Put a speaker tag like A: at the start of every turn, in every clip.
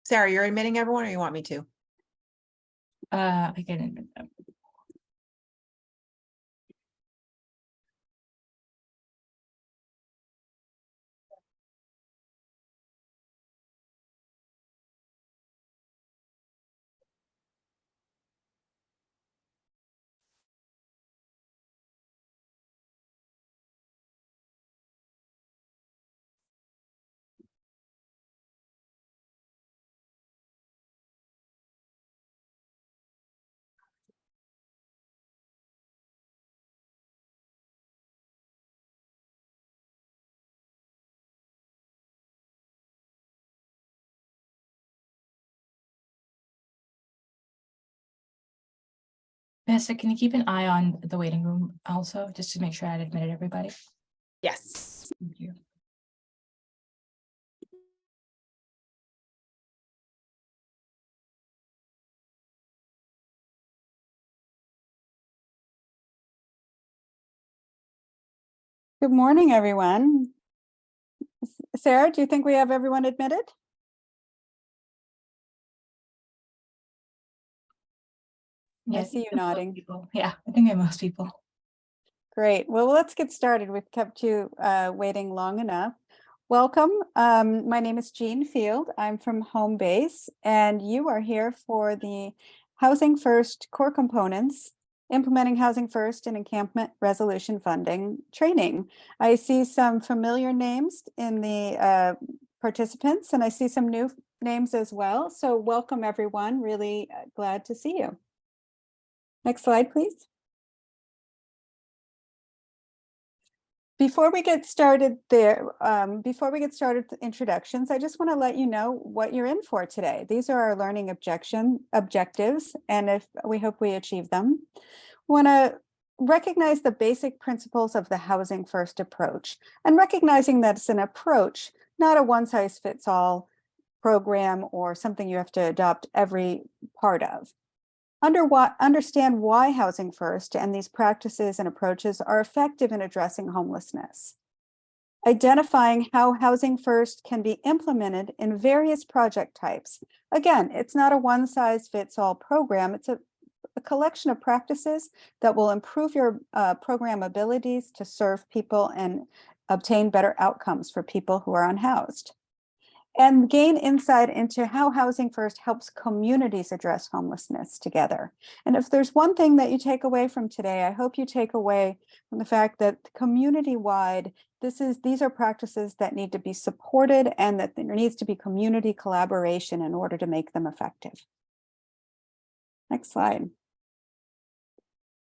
A: Sarah, you're admitting everyone or you want me to?
B: I can admit them. Vanessa, can you keep an eye on the waiting room also, just to make sure I'd admitted everybody?
A: Yes.
B: Thank you.
C: Good morning, everyone. Sarah, do you think we have everyone admitted?
B: Yeah,
C: I see you
B: think we have most
C: nodding.
B: people. Yeah, I think we have most people.
C: Great. Well, let's get started. We've kept you waiting long enough. Welcome. My name is Jean Field. I'm from Homebase, and you are here for the Housing First Core Components, Implementing Housing First and Encampment Resolution Funding training. I see some familiar names in the participants, and I see some new names as well. So welcome, everyone. Really glad to see you. Next slide, please. Before we get started with introductions, I just want to let you know what you're in for today. These are our learning objectives, and we hope we achieve them. We want to recognize the basic principles of the Housing First approach, and recognizing that it's an approach, not a one-size-fits-all program or something you have to adopt every part of. Understand why Housing First and these practices and approaches are effective in addressing homelessness. Identifying how Housing First can be implemented in various project types. Again, it's not a one-size-fits-all program. It's a collection of practices that will improve your program abilities to serve people and obtain better outcomes for people who are unhoused. And gain insight into how Housing First helps communities address homelessness together. And if there's one thing that you take away from today, I hope you take away from the fact that community-wide, these are practices that need to be supported, and that there needs to be community collaboration in order to make them effective. Next slide.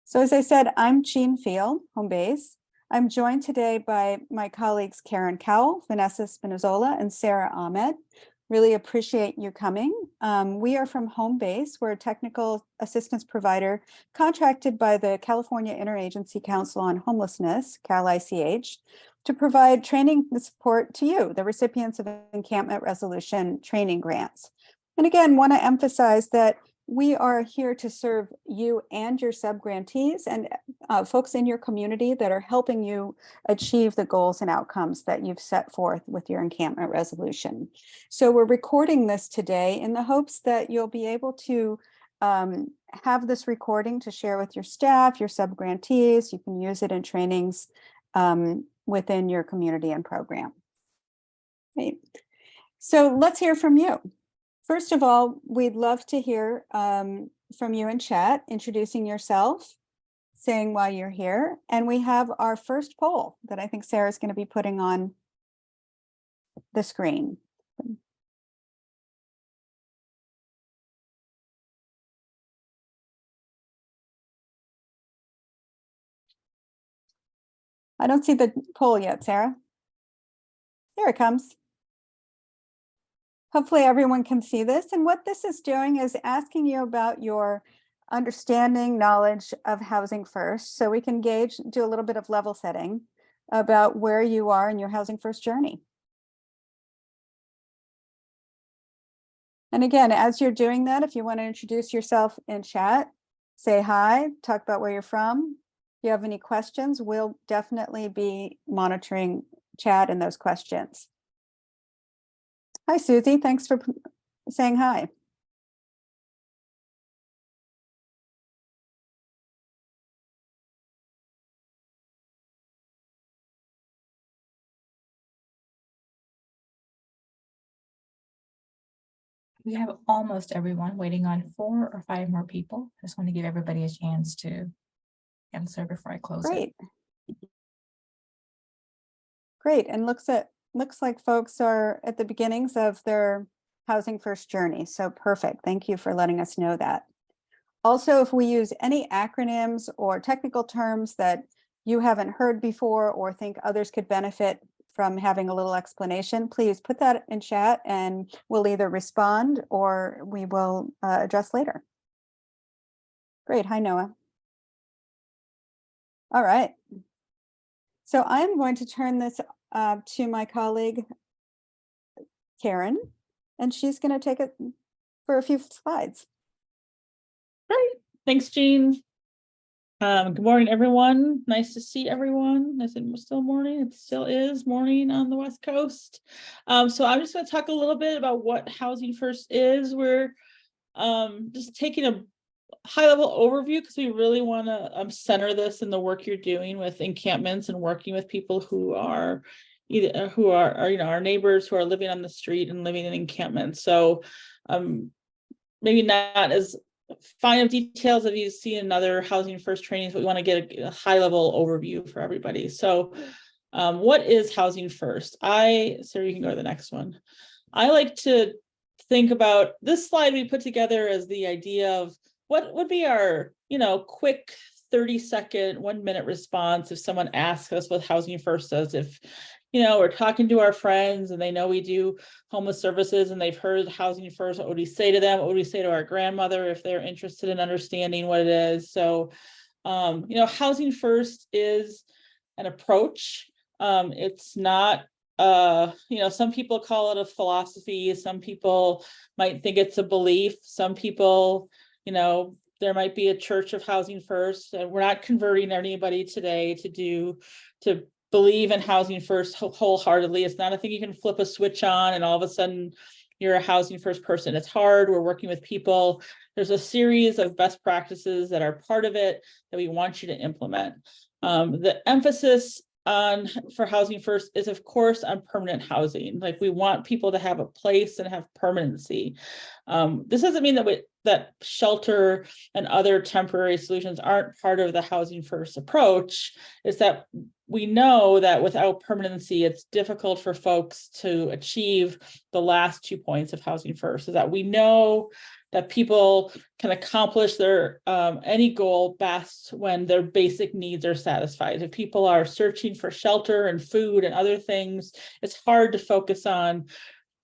C: So as I said, I'm Jean Field, Homebase. I'm joined today by my colleagues Karen Cowell, Vanessa Spinazzola, and Sarah Ahmed. Really appreciate you coming. We are from Homebase. We're a technical assistance provider contracted by the California Interagency Council on Homelessness, CAL-ICH, to provide training and support to you, the recipients of encampment resolution training grants. And again, want to emphasize that we are here to serve you and your subgrantees and folks in your community that are helping you achieve the goals and outcomes that you've set forth with your encampment resolution. So we're recording this today in the hopes that you'll be able to have this recording to share with your staff, your subgrantees. You can use it in trainings within your community and program. Great. So let's hear from you. First of all, we'd love to hear from you in chat, introducing yourself, saying why you're here. And we have our first poll that I think Sarah's going to be putting on the screen. I don't see the poll yet, Sarah. Here it comes. Hopefully everyone can see this. And what this is doing is asking you about your understanding, knowledge of Housing First, so we can do a little bit of level setting about where you are in your Housing First journey. And again, as you're doing that, if you want to introduce yourself in chat, say hi, talk about where you're from. If you have any questions, we'll definitely be monitoring chat and those questions. Hi, Susie. Thanks for saying hi.
B: We have almost everyone waiting on 4 or 5 more people. Just want to give everybody a chance to answer before I close it.
C: Great. Great, and looks like folks are at the beginnings of their Housing First journey, so perfect. Thank you for letting us know that. Also, if we use any acronyms or technical terms that you haven't heard before or think others could benefit from having a little explanation, please put that in chat and we'll either respond or we will address later. Great, hi Noah. All right. So I'm going to turn this to my colleague, Karen, and she's going to take it for a few slides.
D: Great. Thanks, Jean. Good morning, everyone. Nice to see everyone. Is it still morning? It still is morning on the West Coast. So I'm just going to talk a little bit about what Housing First is. We're just taking a high-level overview because we really want to center this in the work you're doing with encampments and working with people who are either our neighbors who are living on the street and living in encampments. So maybe not as fine of details if you see another Housing First trainings, but we want to get a high-level overview for everybody. So what is Housing First? Sarah, you can go to the next one. I like to think about this slide we put together as the idea of what would be our, quick 30-second, 1-minute response if someone asks us what Housing First does. If, we're talking to our friends and they know we do homeless services and they've heard Housing First, what would we say to them? What would we say to our grandmother if they're interested in understanding what it is? So, Housing First is an approach. It's not, some people call it a philosophy. Some people might think it's a belief. Some people, there might be a church of Housing First, and we're not converting anybody today to believe in Housing First wholeheartedly. It's not a thing you can flip a switch on and all of a sudden you're a Housing First person. It's hard. We're working with people. There's a series of best practices that are part of it that we want you to implement. The emphasis for Housing First is, of course, on permanent housing. Like, we want people to have a place and have permanency. This doesn't mean that shelter and other temporary solutions aren't part of the Housing First approach. It's that we know that without permanency, it's difficult for folks to achieve the last 2 points of Housing First. Is that we know that people can accomplish their any goal best when their basic needs are satisfied. If people are searching for shelter and food and other things, it's hard to focus on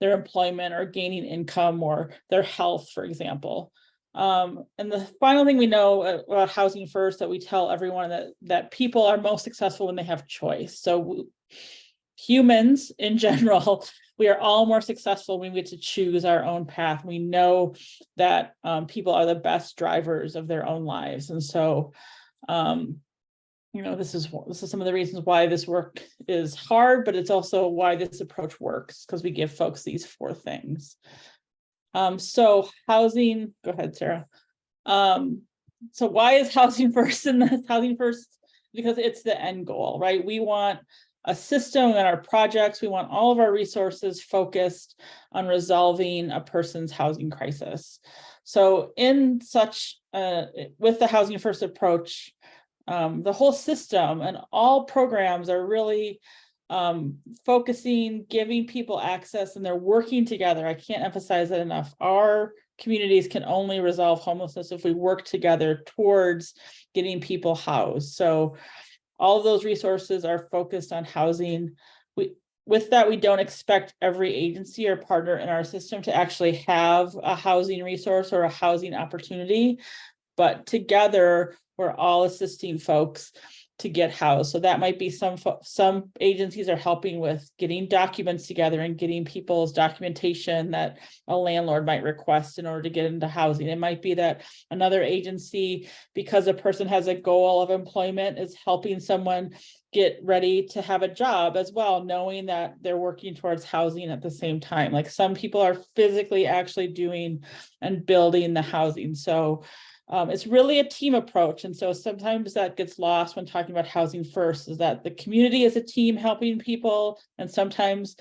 D: their employment or gaining income or their health, for example. And the final thing we know about Housing First that we tell everyone that people are most successful when they have choice. So humans in general, we are all more successful when we get to choose our own path. We know that people are the best drivers of their own lives. And so, this is some of the reasons why this work is hard, but it's also why this approach works, because we give folks these 4 things. So housing, go ahead, Sarah. So why is Housing First in this? Housing First, because it's the end goal, right? We want a system in our projects. We want all of our resources focused on resolving a person's housing crisis. So in such, with the Housing First approach, the whole system and all programs are really focusing, giving people access, and they're working together. I can't emphasize that enough. Our communities can only resolve homelessness if we work together towards getting people housed. So all of those resources are focused on housing. With that, we don't expect every agency or partner in our system to actually have a housing resource or a housing opportunity, but together we're all assisting folks to get housed. So that might be some agencies are helping with getting documents together and getting people's documentation that a landlord might request in order to get into housing. It might be that another agency, because a person has a goal of employment, is helping someone get ready to have a job as well, knowing that they're working towards housing at the same time. Like some people are physically actually doing and building the housing. So it's really a team approach. And so sometimes that gets lost when talking about housing first, is that the community is a team helping people. And sometimes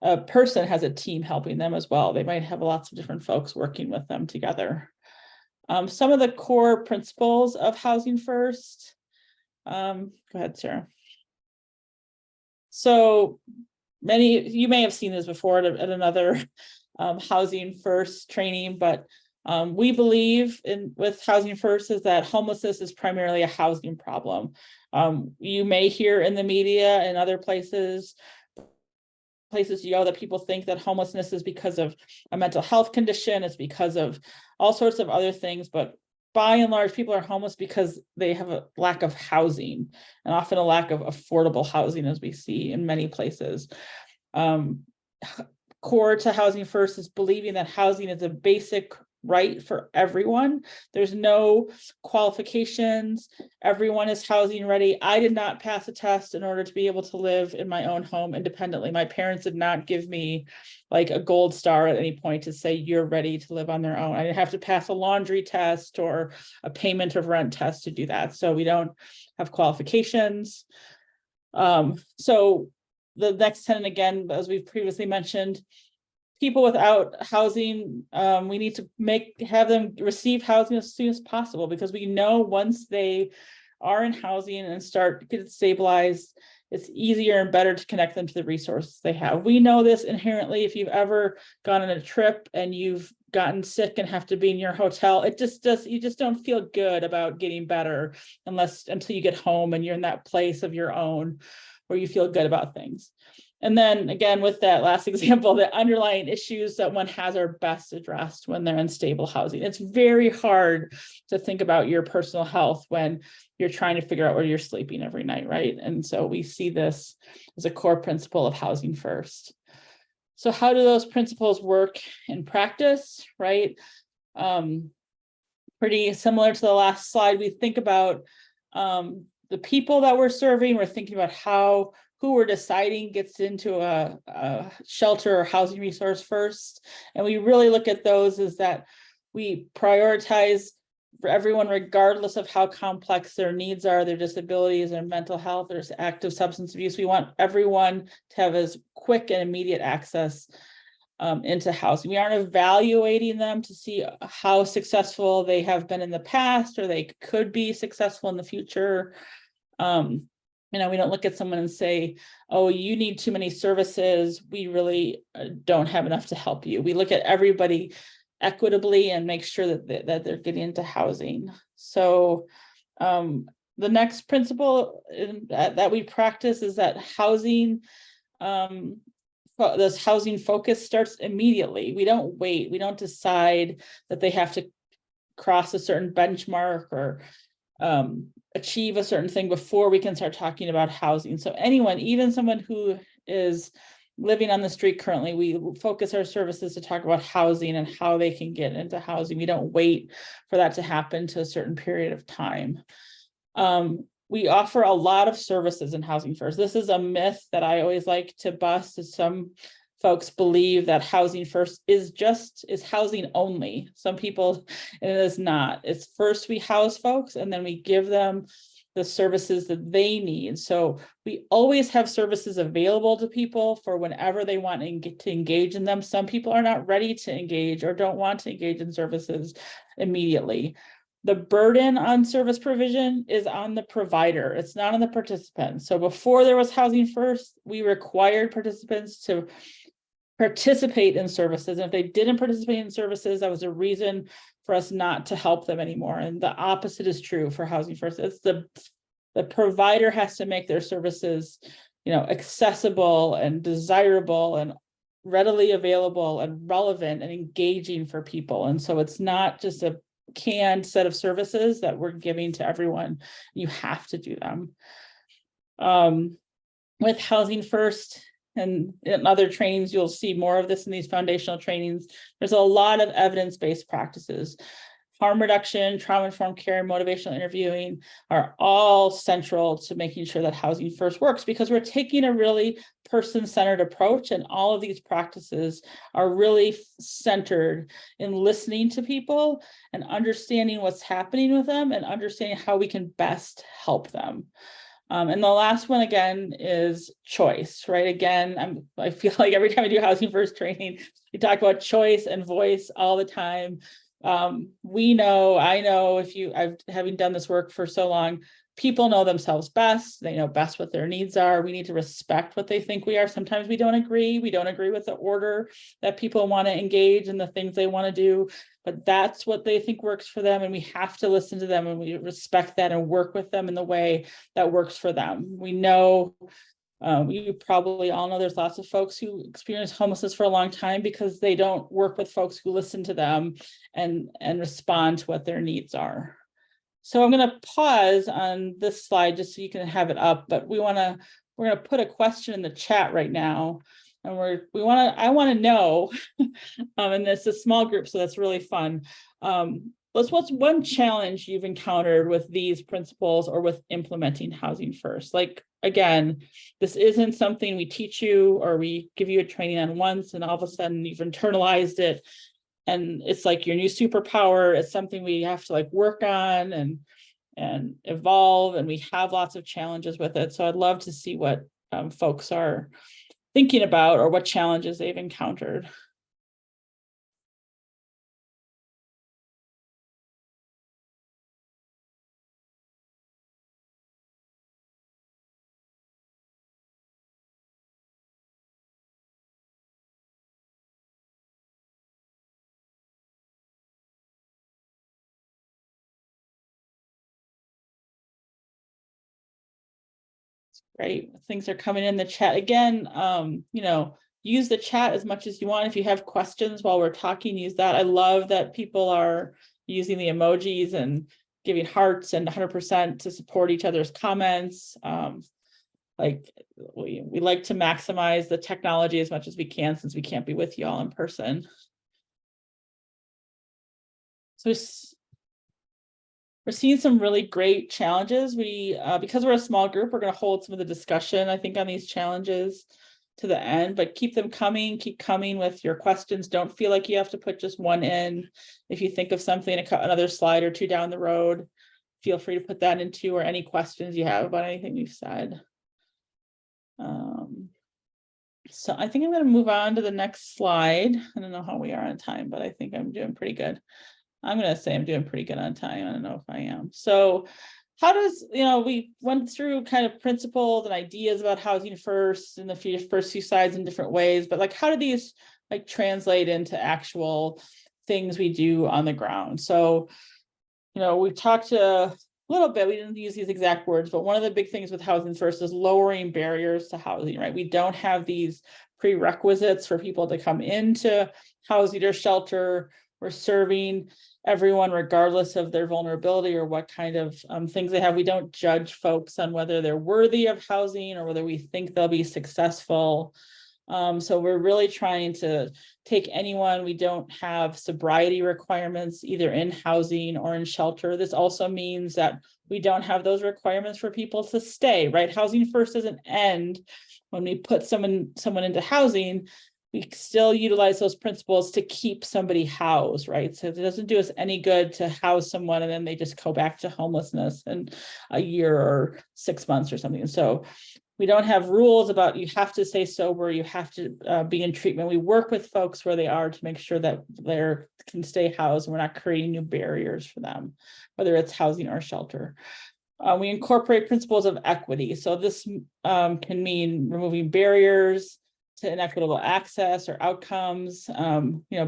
D: a person has a team helping them as well. They might have lots of different folks working with them together. Some of the core principles of housing first. Go ahead, Sarah. So you may have seen this before at another housing first training, but we believe with housing first is that homelessness is primarily a housing problem. You may hear in the media and other places you go that people think that homelessness is because of a mental health condition, it's because of all sorts of other things, but by and large, people are homeless because they have a lack of housing, and often a lack of affordable housing, as we see in many places. Core to housing first is believing that housing is a basic right for everyone. There's no qualifications. Everyone is housing ready. I did not pass a test in order to be able to live in my own home independently. My parents did not give me like a gold star at any point to say you're ready to live on their own. I didn't have to pass a laundry test or a payment of rent test to do that. So we don't have qualifications. So the next tenet, again, as we've previously mentioned, people without housing, we need to have them receive housing as soon as possible, because we know once they are in housing and start getting stabilized, it's easier and better to connect them to the resources they have. We know this inherently. If you've ever gone on a trip and you've gotten sick and have to be in your hotel, you just don't feel good about getting better until you get home and you're in that place of your own where you feel good about things. And then again, with that last example, the underlying issues that one has are best addressed when they're in stable housing. It's very hard to think about your personal health when you're trying to figure out where you're sleeping every night, right? And so we see this as a core principle of housing first. So how do those principles work in practice, right? Pretty similar to the last slide, we think about the people that we're serving. We're thinking about who we're deciding gets into a shelter or housing resource first. And we really look at those as that we prioritize for everyone, regardless of how complex their needs are, their disabilities, their mental health, their active substance abuse. We want everyone to have as quick and immediate access into housing. We aren't evaluating them to see how successful they have been in the past, or they could be successful in the future. We don't look at someone and say, oh, you need too many services. We really don't have enough to help you. We look at everybody equitably and make sure that they're getting into housing. So the next principle that we practice is that this housing focus starts immediately. We don't wait. We don't decide that they have to cross a certain benchmark or achieve a certain thing before we can start talking about housing. So anyone, even someone who is living on the street currently, we focus our services to talk about housing and how they can get into housing. We don't wait for that to happen to a certain period of time. We offer a lot of services in Housing First. This is a myth that I always like to bust, is some folks believe that Housing First is housing only. Some people, and it is not. It's first we house folks and then we give them the services that they need. So we always have services available to people for whenever they want to engage in them. Some people are not ready to engage or don't want to engage in services immediately. The burden on service provision is on the provider. It's not on the participant. So before there was Housing First, we required participants to participate in services. And if they didn't participate in services, that was a reason for us not to help them anymore. And the opposite is true for Housing First. It's the provider has to make their services, accessible and desirable and readily available and relevant and engaging for people. And so it's not just a canned set of services that we're giving to everyone. You have to do them. With Housing First and in other trainings, you'll see more of this in these foundational trainings. There's a lot of evidence-based practices. Harm reduction, trauma-informed care, motivational interviewing are all central to making sure that Housing First works, because we're taking a really person-centered approach, and all of these practices are really centered in listening to people and understanding what's happening with them and understanding how we can best help them. And the last one, again, is choice, right? Again, I feel like every time I do Housing First training, we talk about choice and voice all the time. I know having done this work for so long, people know themselves best. They know best what their needs are. We need to respect what they think we are. Sometimes we don't agree. We don't agree with the order that people want to engage in the things they want to do, but that's what they think works for them. And we have to listen to them, and we respect that and work with them in the way that works for them. We know, you probably all know there's lots of folks who experience homelessness for a long time because they don't work with folks who listen to them and respond to what their needs are. So I'm going to pause on this slide just so you can have it up, but we're going to put a question in the chat right now, and I want to know, and it's a small group, so that's really fun. What's one challenge you've encountered with these principles or with implementing Housing First? Like, again, this isn't something we teach you or we give you a training on once and all of a sudden you've internalized it and it's like your new superpower. It's something we have to like work on and evolve, and we have lots of challenges with it. So I'd love to see what folks are thinking about or what challenges they've encountered. Great, things are coming in the chat again. Use the chat as much as you want. If you have questions while we're talking, use that. I love that people are using the emojis and giving hearts and 100% to support each other's comments. We like to maximize the technology as much as we can, since we can't be with you all in person. So we're seeing some really great challenges. Because we're a small group, we're going to hold some of the discussion, I think, on these challenges to the end, but keep them coming, keep coming with your questions. Don't feel like you have to put just one in. If you think of something, another slide or two down the road, feel free to put that into, or any questions you have about anything we've said. So I think I'm going to move on to the next slide. I don't know how we are on time, but I think I'm doing pretty good. I'm going to say I'm doing pretty good on time. I don't know if I am. So how does, we went through kind of principles and ideas about Housing First in the first few slides in different ways, but like, how do these like translate into actual things we do on the ground? So, we talked a little bit, we didn't use these exact words, but one of the big things with Housing First is lowering barriers to housing, right? We don't have these prerequisites for people to come into housing or shelter. We're serving everyone regardless of their vulnerability or what kind of things they have. We don't judge folks on whether they're worthy of housing or whether we think they'll be successful. So we're really trying to take anyone. We don't have sobriety requirements either in housing or in shelter. This also means that we don't have those requirements for people to stay, right? Housing First doesn't end when we put someone into housing. We still utilize those principles to keep somebody housed, right? So it doesn't do us any good to house someone and then they just go back to homelessness in a year or 6 months or something. So we don't have rules about you have to stay sober, you have to be in treatment. We work with folks where they are to make sure that they can stay housed and we're not creating new barriers for them, whether it's housing or shelter. We incorporate principles of equity. So this can mean removing barriers to inequitable access or outcomes,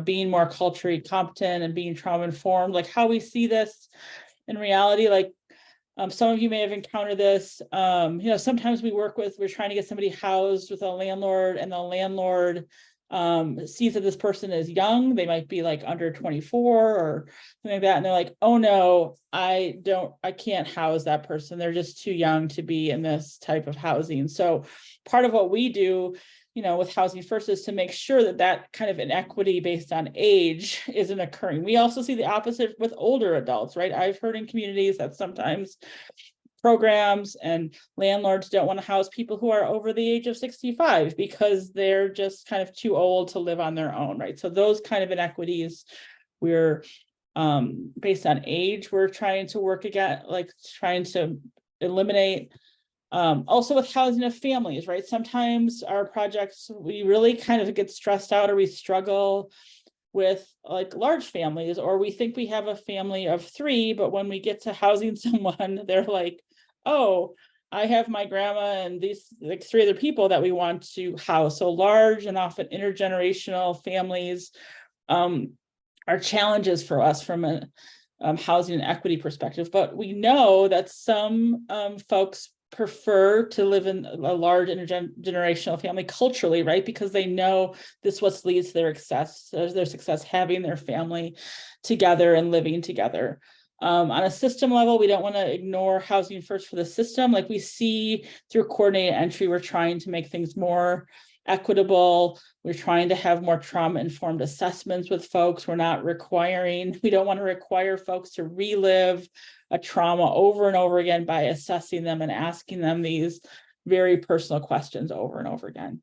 D: being more culturally competent and being trauma informed, like how we see this in reality. Like some of you may have encountered this. Sometimes we're trying to get somebody housed with a landlord, and the landlord sees that this person is young, they might be like under 24 or something like that, and they're like, oh no, I can't house that person, they're just too young to be in this type of housing. So part of what we do, with Housing First, is to make sure that that kind of inequity based on age isn't occurring. We also see the opposite with older adults, right? I've heard in communities that sometimes programs and landlords don't want to house people who are over the age of 65 because they're just kind of too old to live on their own, right? So those kind of inequities, we're based on age, we're trying to work again, like trying to eliminate. Also with housing of families, right? Sometimes our projects, we really kind of get stressed out, or we struggle with like large families, or we think we have a family of 3, but when we get to housing someone, they're like, oh, I have my grandma and these like 3 other people that we want to house. So large and often intergenerational families are challenges for us from a housing and equity perspective. But we know that some folks prefer to live in a large intergenerational family culturally, right? Because they know this what leads to their success, having their family together and living together. On a system level, we don't want to ignore Housing First for the system. Like we see through coordinated entry, we're trying to make things more equitable. We're trying to have more trauma-informed assessments with folks. We don't want to require folks to relive a trauma over and over again by assessing them and asking them these very personal questions over and over again.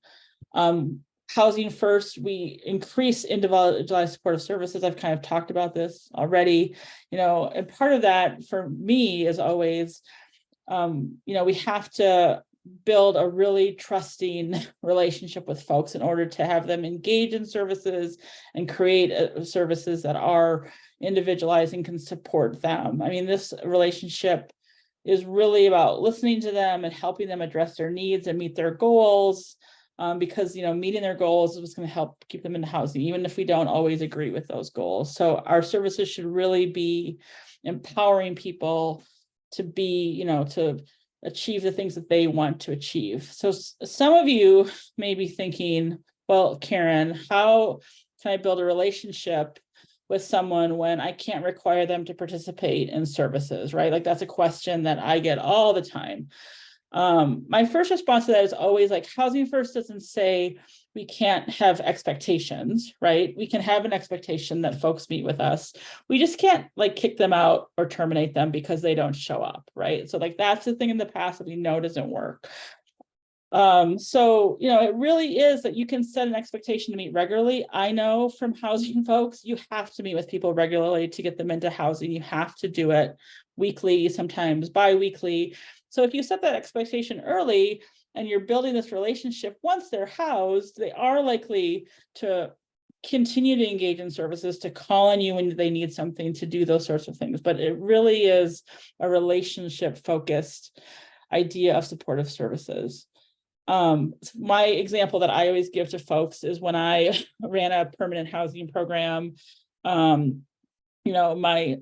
D: Housing First, we increase individualized supportive services. I've kind of talked about this already, and part of that for me is always, we have to build a really trusting relationship with folks in order to have them engage in services and create services that are individualized and can support them. I mean, this relationship is really about listening to them and helping them address their needs and meet their goals, because meeting their goals is what's going to help keep them in housing, even if we don't always agree with those goals. So our services should really be empowering people to be, to achieve the things that they want to achieve. So some of you may be thinking, well, Karen, how can I build a relationship with someone when I can't require them to participate in services, right? Like that's a question that I get all the time. My first response to that is always like, Housing First doesn't say we can't have expectations, right? We can have an expectation that folks meet with us. We just can't like kick them out or terminate them because they don't show up, right? So like that's the thing in the past that we know doesn't work. So, it really is that you can set an expectation to meet regularly. I know from housing folks, you have to meet with people regularly to get them into housing. You have to do it weekly, sometimes bi-weekly. So if you set that expectation early and you're building this relationship, once they're housed, they are likely to continue to engage in services, to call on you when they need something, to do those sorts of things. But it really is a relationship focused idea of supportive services. My example that I always give to folks is when I ran a permanent housing program, my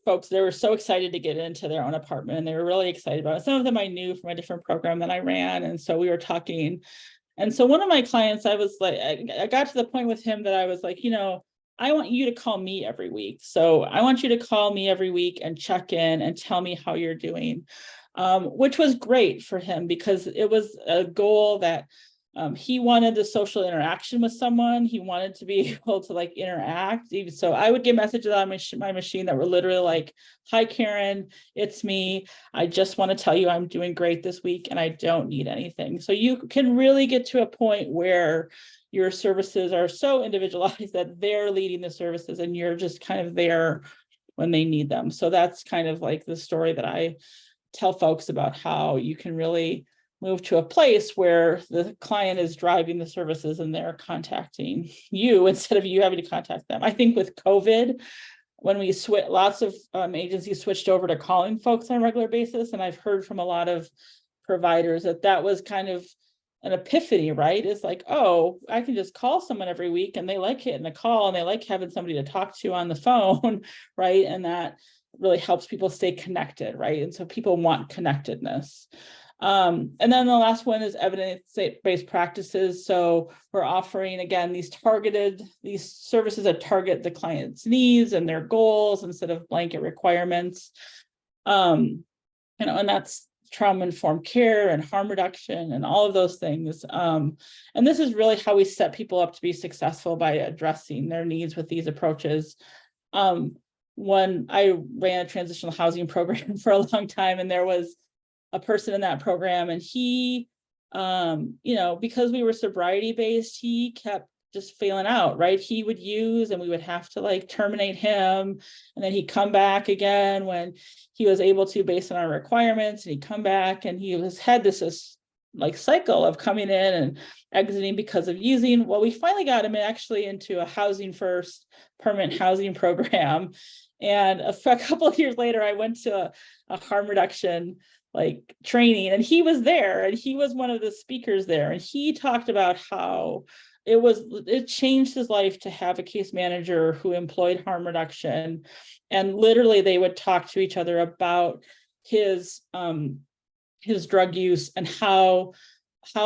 D: folks, they were so excited to get into their own apartment and they were really excited about it. Some of them I knew from a different program that I ran. And so we were talking. And so one of my clients, I was like, I got to the point with him that I was like, I want you to call me every week. So I want you to call me every week and check in and tell me how you're doing. Which was great for him because it was a goal that he wanted the social interaction with someone. He wanted to be able to like interact. So I would get messages on my machine that were literally like, hi, Karen, it's me. I just want to tell you I'm doing great this week and I don't need anything. So you can really get to a point where your services are so individualized that they're leading the services and you're just kind of there when they need them. So that's kind of like the story that I tell folks about how you can really move to a place where the client is driving the services and they're contacting you instead of you having to contact them. I think with COVID, when we lots of agencies switched over to calling folks on a regular basis, and I've heard from a lot of providers that was kind of an epiphany, right? It's like, oh, I can just call someone every week and they like hitting a call and they like having somebody to talk to on the phone, right? And that really helps people stay connected, right? And so people want connectedness. And then the last one is evidence-based practices. So we're offering, again, these services that target the client's needs and their goals instead of blanket requirements. And that's trauma-informed care and harm reduction and all of those things. And this is really how we set people up to be successful, by addressing their needs with these approaches. When I ran a transitional housing program for a long time, and there was a person in that program, and he, because we were sobriety based, he kept just failing out, right? He would use, and we would have to like terminate him, and then he'd come back again when he was able to, based on our requirements, and he'd come back, and he had this like cycle of coming in and exiting because of using. Well, we finally got him actually into a Housing First permanent housing program. And a couple of years later, I went to a harm reduction like training, and he was there, and he was one of the speakers there. And he talked about how it changed his life to have a case manager who employed harm reduction. And literally they would talk to each other about his drug use and how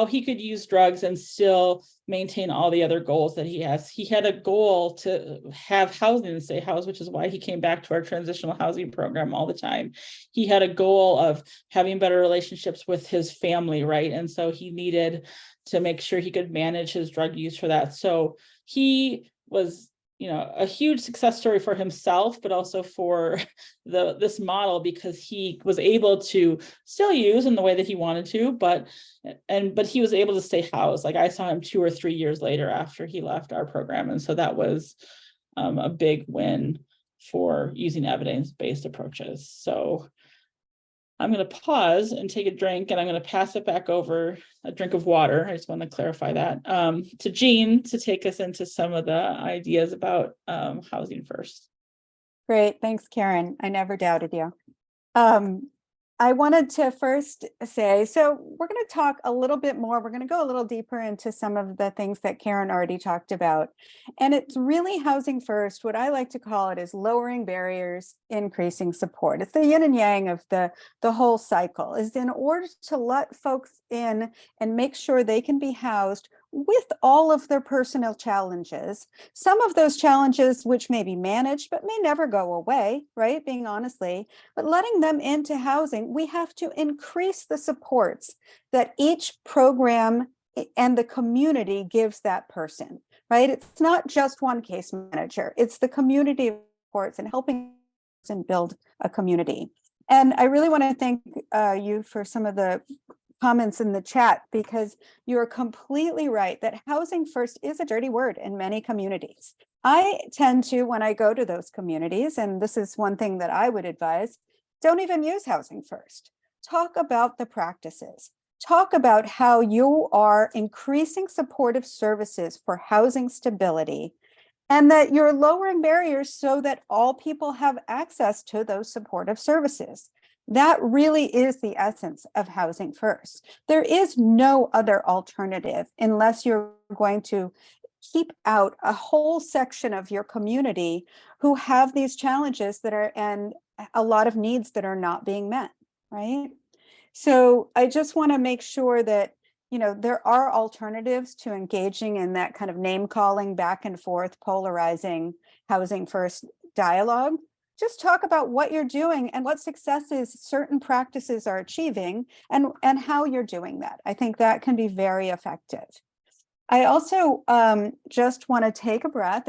D: he could use drugs and still maintain all the other goals that he has. He had a goal to have housing and stay housed, which is why he came back to our transitional housing program all the time. He had a goal of having better relationships with his family, right? And so he needed to make sure he could manage his drug use for that. So he was, a huge success story for himself, but also for this model, because he was able to still use in the way that he wanted to, but he was able to stay housed. Like I saw him 2 or 3 years later after he left our program. And so that was a big win for using evidence-based approaches. So I'm going to pause and take a drink, and I'm going to pass it back over, a drink of water. I just want to clarify that, to Jean to take us into some of the ideas about Housing First.
C: Great. Thanks, Karen. I never doubted you. I wanted to first say, so we're going to talk a little bit more. We're going to go a little deeper into some of the things that Karen already talked about. And it's really Housing First. What I like to call it is lowering barriers, increasing support. It's the yin and yang of the whole cycle, is in order to let folks in and make sure they can be housed with all of their personal challenges. Some of those challenges which may be managed, but may never go away, right? Being honestly, but letting them into housing, we have to increase the supports that each program and the community gives that person, right? It's not just one case manager, it's the community of supports and helping and build a community. And I really want to thank you for some of the comments in the chat, because you're completely right that Housing First is a dirty word in many communities. I tend to, when I go to those communities, and this is one thing that I would advise, don't even use Housing First. Talk about the practices. Talk about how you are increasing supportive services for housing stability, and that you're lowering barriers so that all people have access to those supportive services. That really is the essence of Housing First. There is no other alternative unless you're going to keep out a whole section of your community who have these challenges that are, and a lot of needs that are not being met, right? So I just want to make sure that, there are alternatives to engaging in that kind of name calling, back and forth, polarizing Housing First dialogue. Just talk about what you're doing and what successes certain practices are achieving, and how you're doing that. I think that can be very effective. I also just want to take a breath,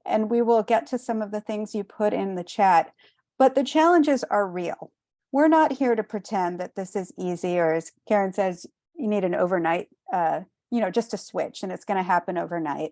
C: and we will get to some of the things you put in the chat, but the challenges are real. We're not here to pretend that this is easy, or as Karen says, you need an overnight, just a switch and it's going to happen overnight.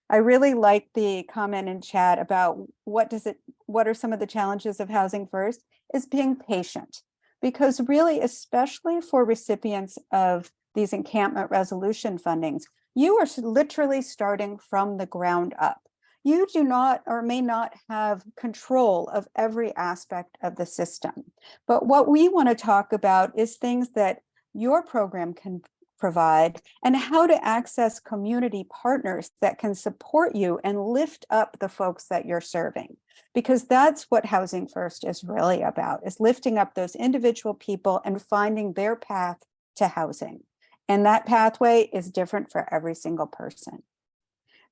C: I really like the comment in chat about what are some of the challenges of Housing First, is being patient, because really, especially for recipients of these encampment resolution fundings, you are literally starting from the ground up. You do not, or may not, have control of every aspect of the system. But what we want to talk about is things that your program can provide, and how to access community partners that can support you and lift up the folks that you're serving. Because that's what Housing First is really about, is lifting up those individual people and finding their path to housing. And that pathway is different for every single person.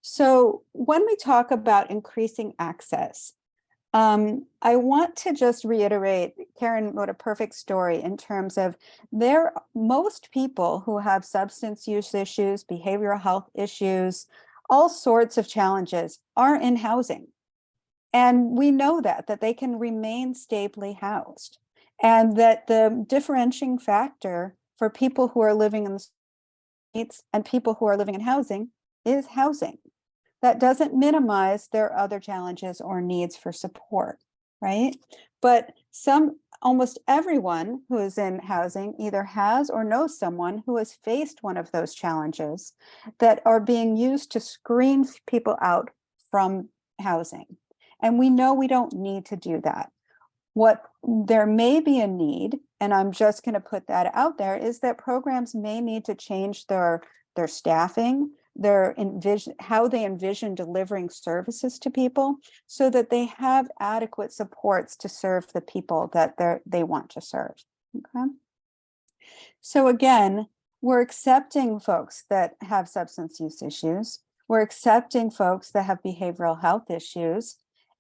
C: So when we talk about increasing access, I want to just reiterate, Karen wrote a perfect story in terms of most people who have substance use issues, behavioral health issues, all sorts of challenges are in housing. And we know that they can remain stably housed, and that the differentiating factor for people who are living in the streets and people who are living in housing is housing. That doesn't minimize their other challenges or needs for support, right? But almost everyone who is in housing either has or knows someone who has faced one of those challenges that are being used to screen people out from housing. And we know we don't need to do that. What there may be a need, and I'm just going to put that out there, is that programs may need to change their staffing, how they envision delivering services to people, so that they have adequate supports to serve the people that they want to serve. Okay. So again, we're accepting folks that have substance use issues. We're accepting folks that have behavioral health issues.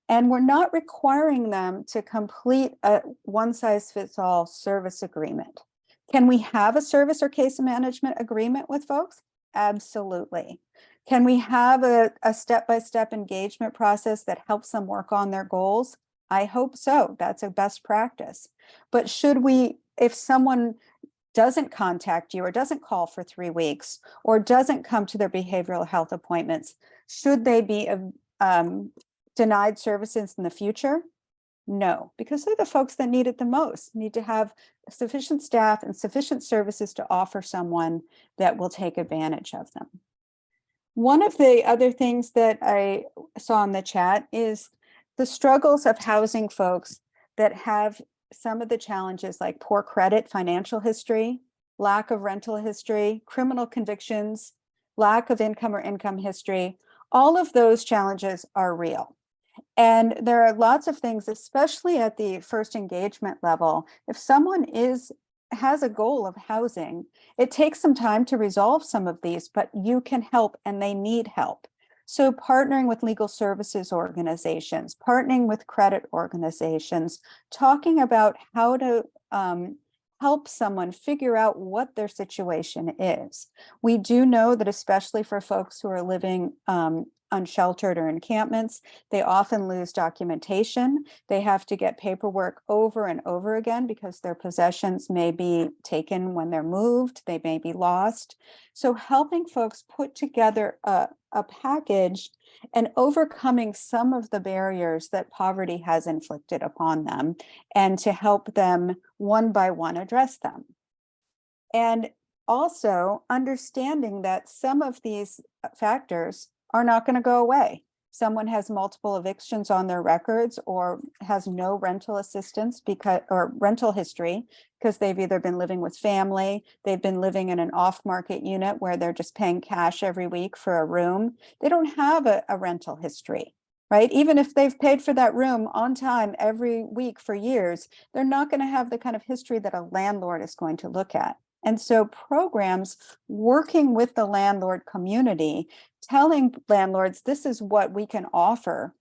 C: And we're not requiring them to complete a one-size-fits-all service agreement. Can we have a service or case management agreement with folks? Absolutely. Can we have a step-by-step engagement process that helps them work on their goals? I hope so. That's a best practice. But should we, if someone doesn't contact you or doesn't call for 3 weeks or doesn't come to their behavioral health appointments, should they be denied services in the future? No, because they're the folks that need it the most, need to have sufficient staff and sufficient services to offer someone that will take advantage of them. One of the other things that I saw in the chat is the struggles of housing folks that have some of the challenges like poor credit, financial history, lack of rental history, criminal convictions, lack of income or income history. All of those challenges are real. And there are lots of things, especially at the first engagement level. If someone has a goal of housing, it takes some time to resolve some of these, but you can help and they need help. So partnering with legal services organizations, partnering with credit organizations, talking about how to help someone figure out what their situation is. We do know that especially for folks who are living unsheltered or encampments, they often lose documentation. They have to get paperwork over and over again because their possessions may be taken when they're moved, they may be lost. So helping folks put together a package and overcoming some of the barriers that poverty has inflicted upon them, and to help them one by one address them. And also understanding that some of these factors are not going to go away. Someone has multiple evictions on their records or has no rental assistance or rental history because they've either been living with family, they've been living in an off-market unit where they're just paying cash every week for a room. They don't have a rental history, right? Even if they've paid for that room on time every week for years, they're not going to have the kind of history that a landlord is going to look at. And so programs working with the landlord community, telling landlords, this is what we can offer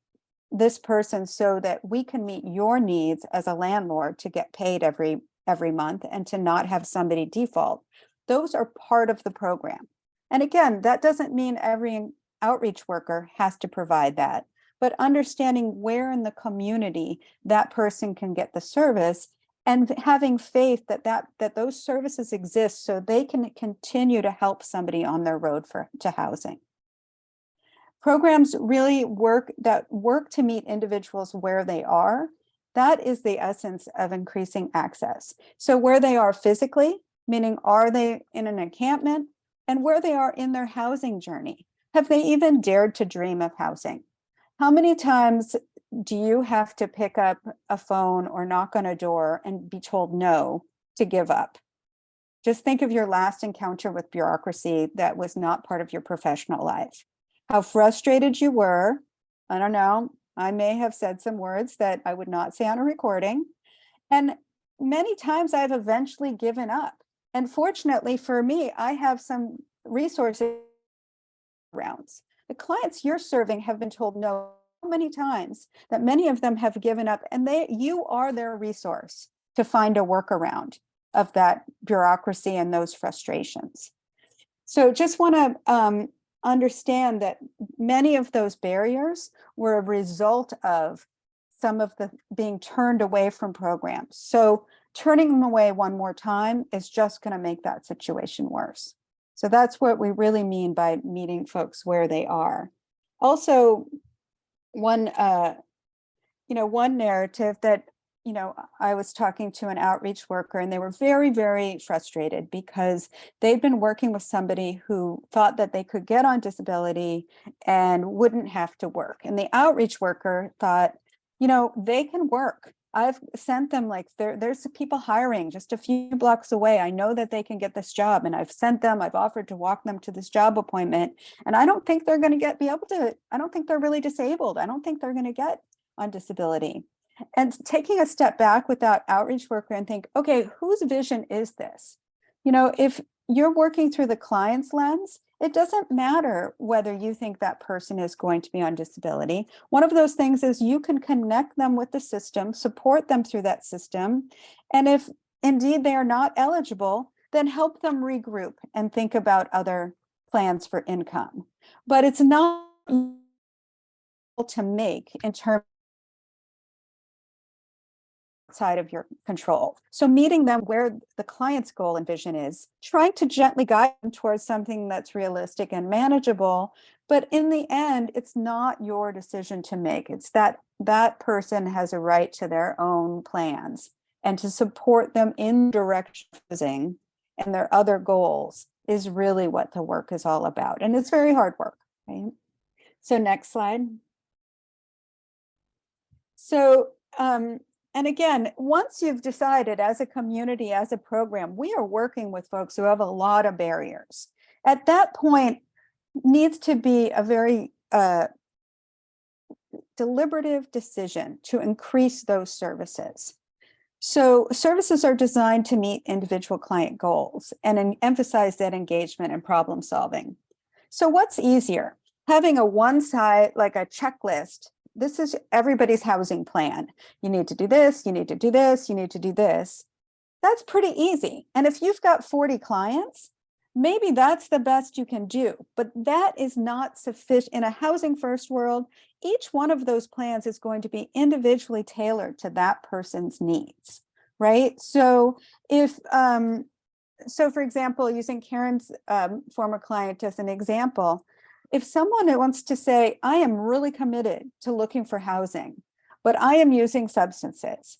C: this person so that we can meet your needs as a landlord to get paid every month and to not have somebody default. Those are part of the program. And again, that doesn't mean every outreach worker has to provide that, but understanding where in the community that person can get the service and having faith that those services exist so they can continue to help somebody on their road to housing. Programs really work to meet individuals where they are. That is the essence of increasing access. So where they are physically, meaning are they in an encampment, and where they are in their housing journey. Have they even dared to dream of housing? How many times do you have to pick up a phone or knock on a door and be told no to give up? Just think of your last encounter with bureaucracy that was not part of your professional life. How frustrated you were. I don't know, I may have said some words that I would not say on a recording. And many times I've eventually given up And fortunately for me, I have some resources rounds. The clients you're serving have been told no so many times that many of them have given up, and you are their resource to find a workaround of that bureaucracy and those frustrations. So just want to understand that many of those barriers were a result of some of the being turned away from programs. So turning them away one more time is just going to make that situation worse. So that's what we really mean by meeting folks where they are. Also, one narrative that, I was talking to an outreach worker and they were very, very frustrated because they'd been working with somebody who thought that they could get on disability and wouldn't have to work. And the outreach worker thought, they can work. I've sent them there's people hiring just a few blocks away. I know that they can get this job, and I've offered to walk them to this job appointment. And I don't think they're going to I don't think they're really disabled. I don't think they're going to get on disability. And taking a step back with that outreach worker and think, okay, whose vision is this? If you're working through the client's lens, it doesn't matter whether you think that person is going to be on disability. One of those things is you can connect them with the system, support them through that system. And if indeed they are not eligible, then help them regroup and think about other plans for income. But it's not to make in terms outside of your control. So meeting them where the client's goal and vision is, trying to gently guide them towards something that's realistic and manageable. But in the end, it's not your decision to make. It's that person has a right to their own plans, and to support them in direction and their other goals is really what the work is all about. And it's very hard work, right? So next slide. So, and again, once you've decided as a community, as a program, we are working with folks who have a lot of barriers. At that point, needs to be a very deliberative decision to increase those services. So services are designed to meet individual client goals and emphasize that engagement and problem solving. So what's easier? Having a one side, like a checklist. This is everybody's housing plan. You need to do this, you need to do this, you need to do this. That's pretty easy. And if you've got 40 clients, maybe that's the best you can do, but that is not sufficient. In a housing first world, each one of those plans is going to be individually tailored to that person's needs, right? So if, so for example, using Karen's former client as an example, if someone wants to say, I am really committed to looking for housing, but I am using substances,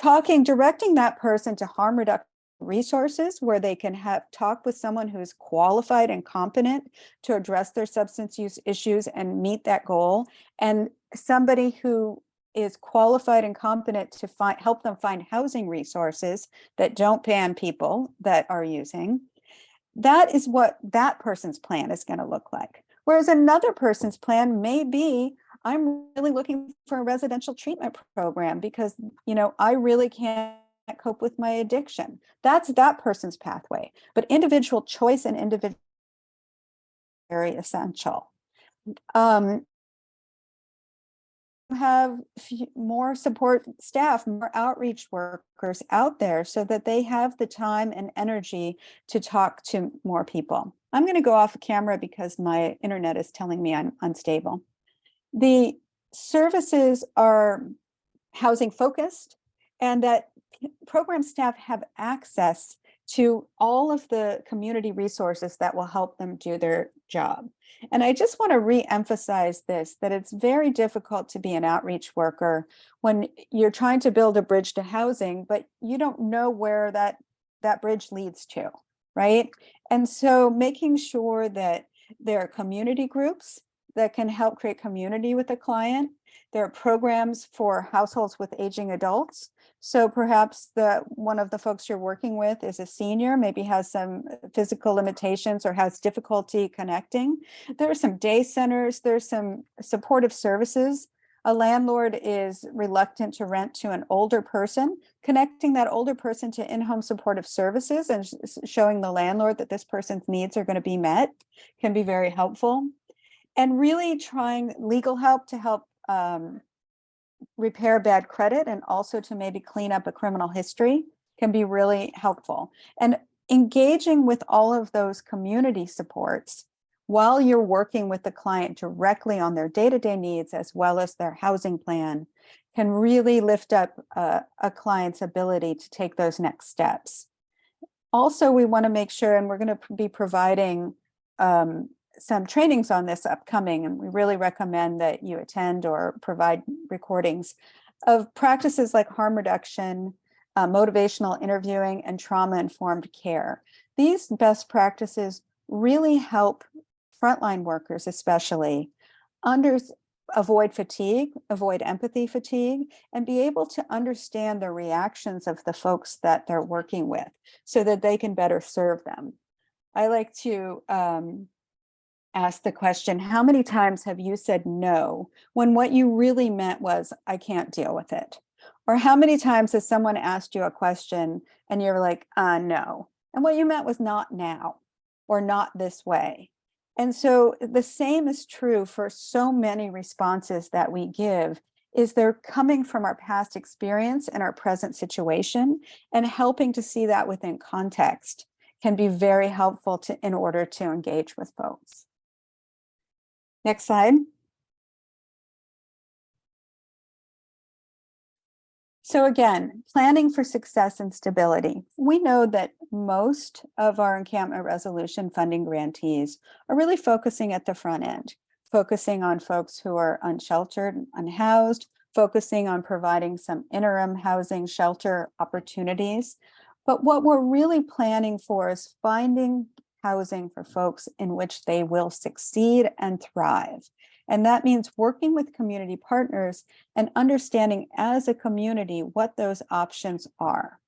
C: directing that person to harm reduction resources where they can talk with someone who is qualified and competent to address their substance use issues and meet that goal, and somebody who is qualified and competent to help them find housing resources that don't ban people that are using. That is what that person's plan is going to look like. Whereas another person's plan may be, I'm really looking for a residential treatment program because, I really can't cope with my addiction. That's that person's pathway. But individual choice and individual very essential. Have more support staff, more outreach workers out there so that they have the time and energy to talk to more people. I'm going to go off camera because my internet is telling me I'm unstable. The services are housing focused, and that program staff have access to all of the community resources that will help them do their job. And I just want to re-emphasize this, that it's very difficult to be an outreach worker when you're trying to build a bridge to housing, but you don't know where that bridge leads to, right? And so making sure that there are community groups that can help create community with the client. There are programs for households with aging adults. So perhaps one of the folks you're working with is a senior, maybe has some physical limitations or has difficulty connecting. There are some day centers, there's some supportive services A landlord is reluctant to rent to an older person. Connecting that older person to in-home supportive services and showing the landlord that this person's needs are going to be met can be very helpful. And really trying legal help to help repair bad credit and also to maybe clean up a criminal history can be really helpful. And engaging with all of those community supports while you're working with the client directly on their day-to-day needs as well as their housing plan can really lift up a client's ability to take those next steps. Also, we want to make sure, and we're going to be providing some trainings on this upcoming, and we really recommend that you attend or provide recordings of practices like harm reduction, motivational interviewing, and trauma-informed care. These best practices really help frontline workers especially avoid fatigue, avoid empathy fatigue, and be able to understand the reactions of the folks that they're working with so that they can better serve them. I like to ask the question, how many times have you said no when what you really meant was, I can't deal with it? Or how many times has someone asked you a question and you're like, no, and what you meant was not now or not this way? And so the same is true for so many responses that we give, is they're coming from our past experience and our present situation, and helping to see that within context can be very helpful in order to engage with folks. Next slide. So again, planning for success and stability. We know that most of our encampment resolution funding grantees are really focusing at the front end, focusing on folks who are unsheltered, unhoused, focusing on providing some interim housing shelter opportunities. But what we're really planning for is finding housing for folks in which they will succeed and thrive. And that means working with community partners and understanding as a community what those options are.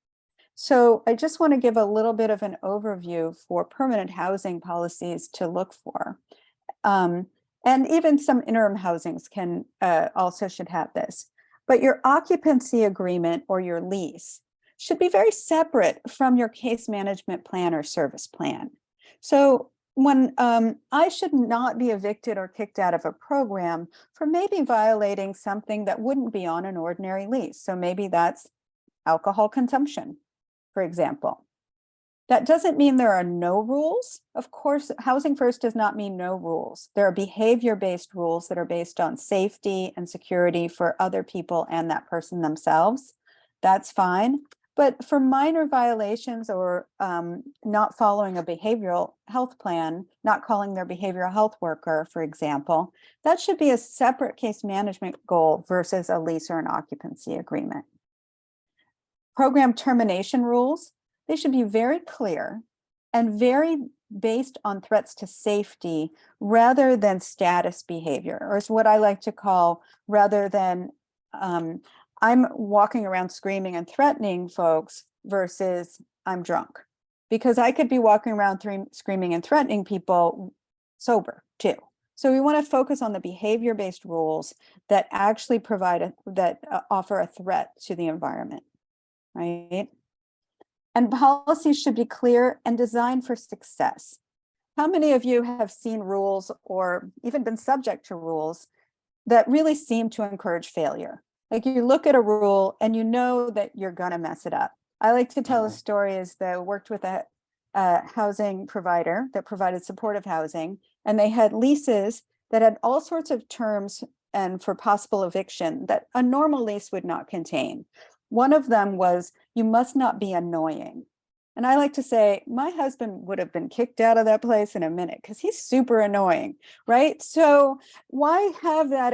C: So I just want to give a little bit of an overview for permanent housing policies to look for. And even some interim housings can also should have this. But your occupancy agreement or your lease should be very separate from your case management plan or service plan. So when I should not be evicted or kicked out of a program for maybe violating something that wouldn't be on an ordinary lease. So maybe that's alcohol consumption, for example. That doesn't mean there are no rules. Of course, Housing First does not mean no rules. There are behavior-based rules that are based on safety and security for other people and that person themselves. That's fine. But for minor violations or not following a behavioral health plan, not calling their behavioral health worker, for example, that should be a separate case management goal versus a lease or an occupancy agreement. Program termination rules, they should be very clear and very based on threats to safety rather than status behavior, or is what I like to call rather than I'm walking around screaming and threatening folks versus I'm drunk, because I could be walking around screaming and threatening people sober too. So we want to focus on the behavior-based rules that actually provide offer a threat to the environment, right? And policies should be clear and designed for success. How many of you have seen rules or even been subject to rules that really seem to encourage failure? Like you look at a rule and you know that you're gonna mess it up. I like to tell a story is that I worked with a housing provider that provided supportive housing, and they had leases that had all sorts of terms and for possible eviction that a normal lease would not contain. One of them was, you must not be annoying. And I like to say, my husband would have been kicked out of that place in a minute because he's super annoying, right? So why have that?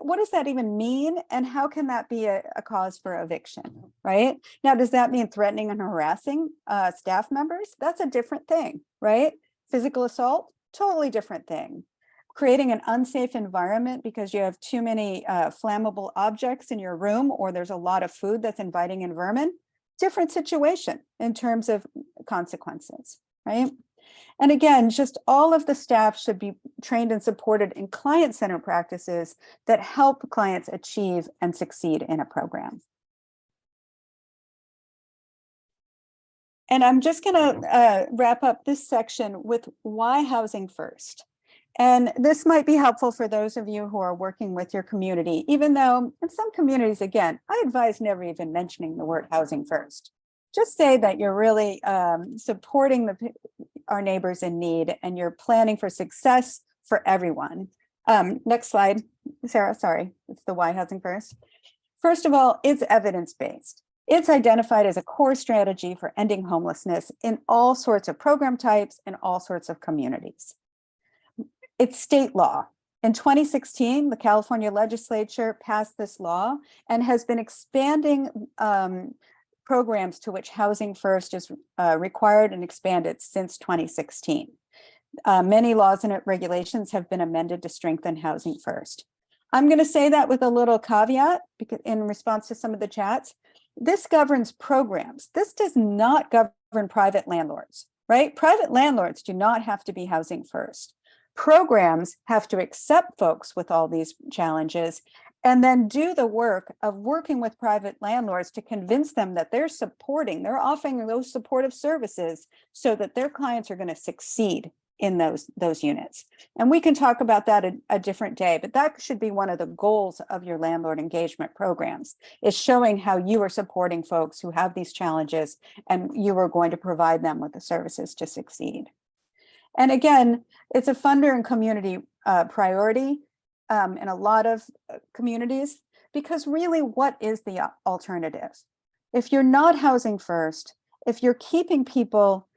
C: What does that even mean? And how can that be a cause for eviction, right? Now, does that mean threatening and harassing staff members? That's a different thing, right? Physical assault, totally different thing. Creating an unsafe environment because you have too many flammable objects in your room, or there's a lot of food that's inviting in vermin, different situation in terms of consequences, right? And again, just all of the staff should be trained and supported in client-centered practices that help clients achieve and succeed in a program. And I'm just going to wrap up this section with why housing first. And this might be helpful for those of you who are working with your community, even though in some communities, again, I advise never even mentioning the word housing first. Just say that you're really supporting our neighbors in need and you're planning for success for everyone. Next slide, Sarah, sorry, it's the why housing first. First of all, it's evidence-based. It's identified as a core strategy for ending homelessness in all sorts of program types and all sorts of communities. It's state law. In 2016, the California legislature passed this law and has been expanding programs to which Housing First is required and expanded since 2016. Many laws and regulations have been amended to strengthen Housing First. I'm going to say that with a little caveat because in response to some of the chats. This governs programs. This does not govern private landlords, right? Private landlords do not have to be Housing First. Programs have to accept folks with all these challenges and then do the work of working with private landlords to convince them that they're offering those supportive services so that their clients are going to succeed in those units. And we can talk about that a different day, but that should be one of the goals of your landlord engagement programs, is showing how you are supporting folks who have these challenges and you are going to provide them with the services to succeed. And again, it's a funder and community priority in a lot of communities, because really, what is the alternative? If you're not housing first, if you're keeping people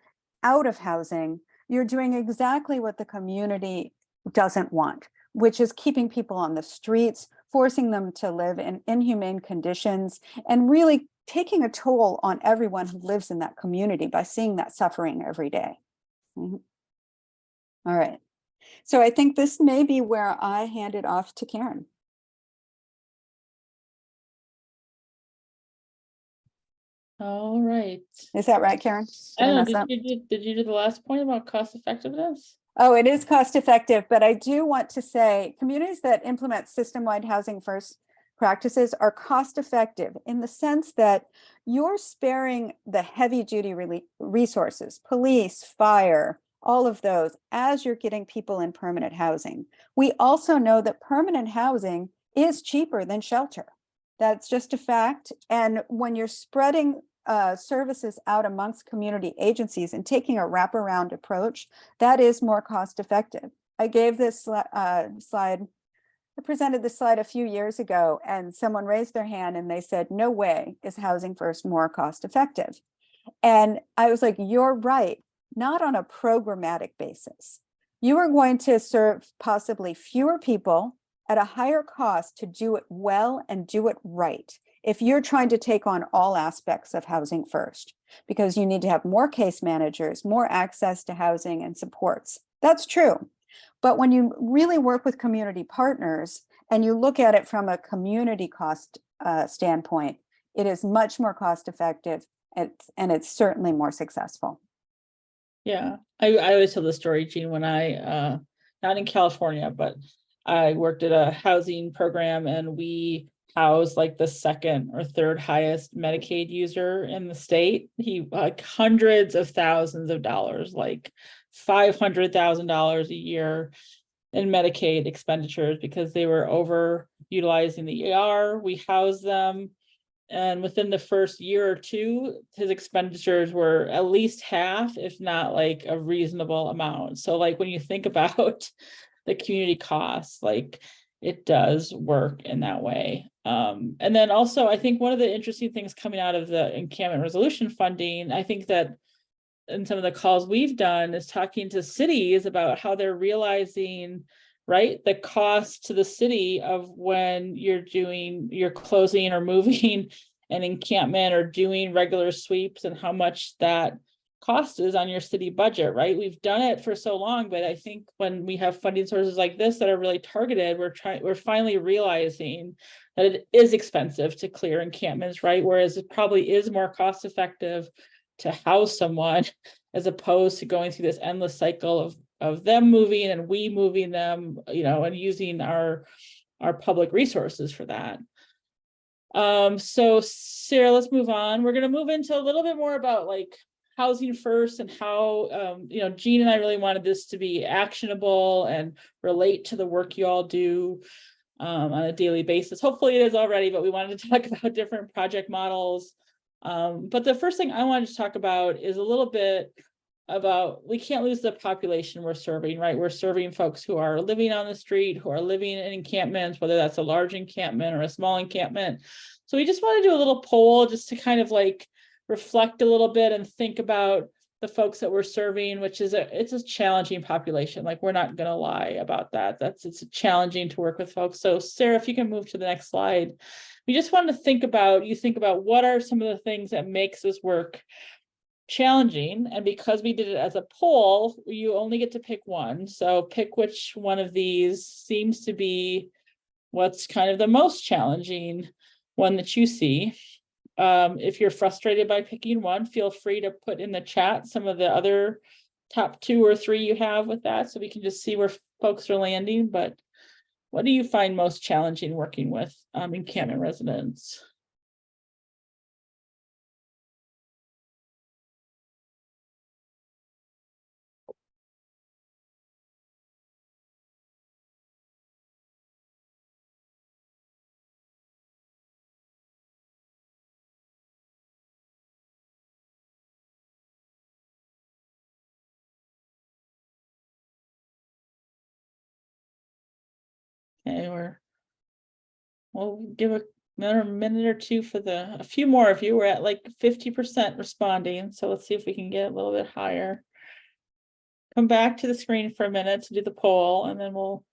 C: out of housing, you're doing exactly what the community doesn't want, which is keeping people on the streets, forcing them to live in inhumane conditions, and really taking a toll on everyone who lives in that community by seeing that suffering every day. Mm-hmm. All right. So I think this may be where I hand it off to Karen.
D: All right.
C: Is that right, Karen?
D: I don't
C: mess
D: know,
C: up?
D: did you do the last point about cost effectiveness?
C: Oh, it is cost effective, but I do want to say communities that implement system-wide Housing First practices are cost effective in the sense that you're sparing the heavy duty resources, police, fire, all of those, as you're getting people in permanent housing. We also know that permanent housing is cheaper than shelter. That's just a fact. And when you're spreading services out amongst community agencies and taking a wraparound approach, that is more cost effective. I gave this slide, I presented this slide a few years ago, and someone raised their hand and they said, no way is Housing First more cost effective. And I was like, you're right, not on a programmatic basis. You are going to serve possibly fewer people at a higher cost to do it well and do it right. If you're trying to take on all aspects of Housing First, because you need to have more case managers, more access to housing and supports. That's true. But when you really work with community partners and you look at it from a community cost standpoint, it is much more cost effective and it's certainly more successful.
D: Yeah, I always tell the story, Jean, when I, not in California, but I worked at a housing program and we housed like the second or third highest Medicaid user in the state. He like hundreds of thousands of dollars, like $500,000 a year in Medicaid expenditures because they were overutilizing the ER. We housed them. And within the first year or two, his expenditures were at least half, if not like a reasonable amount. So like when you think about the community costs, like it does work in that way. And then also, I think one of the interesting things coming out of the encampment resolution funding, I think that in some of the calls we've done is talking to cities about how they're realizing, right, the cost to the city of when you're closing or moving an encampment or doing regular sweeps and how much that cost is on your city budget, right? We've done it for so long, but I think when we have funding sources like this that are really targeted, we're finally realizing that it is expensive to clear encampments, right? Whereas it probably is more cost effective to house someone as opposed to going through this endless cycle of them moving and we moving them, and using our public resources for that. So Sarah, let's move on. We're going to move into a little bit more about like housing first and how, Jean and I really wanted this to be actionable and relate to the work you all do on a daily basis. Hopefully it is already, but we wanted to talk about different project models. But the first thing I wanted to talk about is a little bit about, we can't lose the population we're serving, right? We're serving folks who are living on the street, who are living in encampments, whether that's a large encampment or a small encampment. So we just want to do a little poll just to kind of like reflect a little bit and think about the folks that we're serving, which is it's a challenging population. Like, we're not going to lie about that. It's challenging to work with folks. So Sarah, if you can move to the next slide. We just wanted to think about what are some of the things that makes this work challenging. And because we did it as a poll, you only get to pick one. So pick which one of these seems to be what's kind of the most challenging one that you see. If you're frustrated by picking one, feel free to put in the chat some of the other top 2 or 3 you have with that, so we can just see where folks are landing. But what do you find most challenging working with encampment residents? Okay, we'll give another minute or two for a few more of you. We're at like 50% responding, so let's see if we can get a little bit higher. Come back to the screen for a minute to do the poll, and then we'll.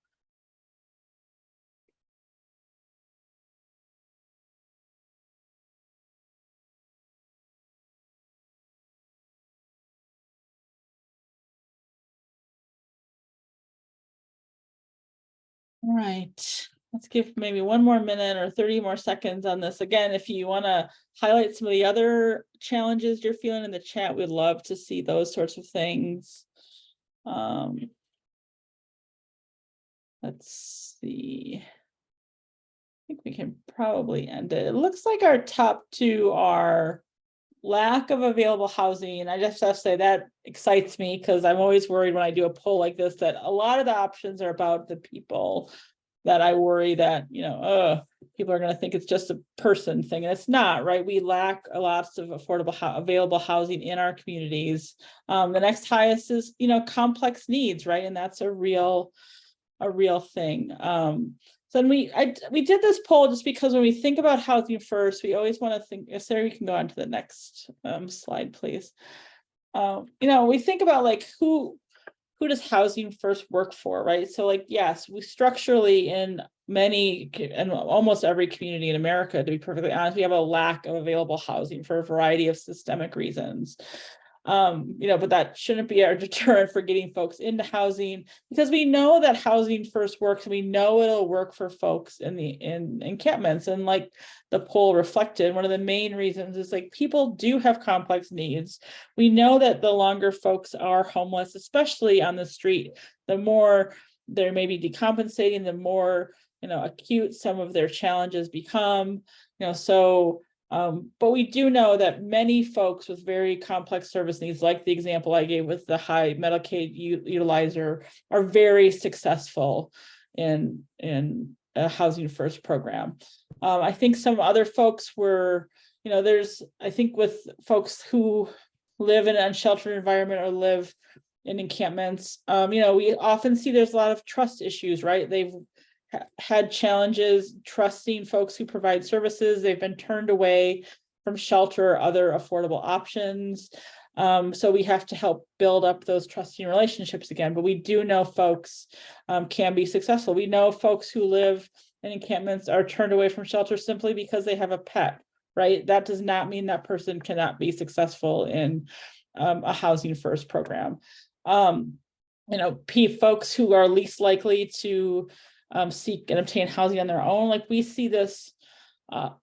D: All right, let's give maybe one more minute or 30 more seconds on this. Again, if you want to highlight some of the other challenges you're feeling in the chat, we'd love to see those sorts of things. Let's see. I think we can probably end it. It looks like our top 2 are lack of available housing. I just have to say that excites me, because I'm always worried when I do a poll like this that a lot of the options are about the people that I worry that, people are going to think it's just a person thing, and it's not, right? We lack a lot of affordable available housing in our communities. The next highest is, complex needs, right? And that's a real thing. So we did this poll just because when we think about housing first, we always want to think. Sarah, you can go on to the next slide, please. We think about like who does housing first work for, right? So like, yes, we structurally in many and almost every community in America, to be perfectly honest, we have a lack of available housing for a variety of systemic reasons. But that shouldn't be our deterrent for getting folks into housing, because we know that housing first works, and we know it'll work for folks in encampments. And like the poll reflected, one of the main reasons is like people do have complex needs. We know that the longer folks are homeless, especially on the street, the more they're maybe decompensating, the more acute some of their challenges become. But we do know that many folks with very complex service needs, like the example I gave with the high Medicaid utilizer, are very successful in a housing first program. I think some other folks were, I think with folks who live in an unsheltered environment or live in encampments, we often see there's a lot of trust issues, right? They've had challenges trusting folks who provide services. They've been turned away from shelter or other affordable options. So we have to help build up those trusting relationships again. But we do know folks can be successful. We know folks who live in encampments are turned away from shelter simply because they have a pet, right? That does not mean that person cannot be successful in a housing first program. Folks who are least likely to seek and obtain housing on their own. Like we see this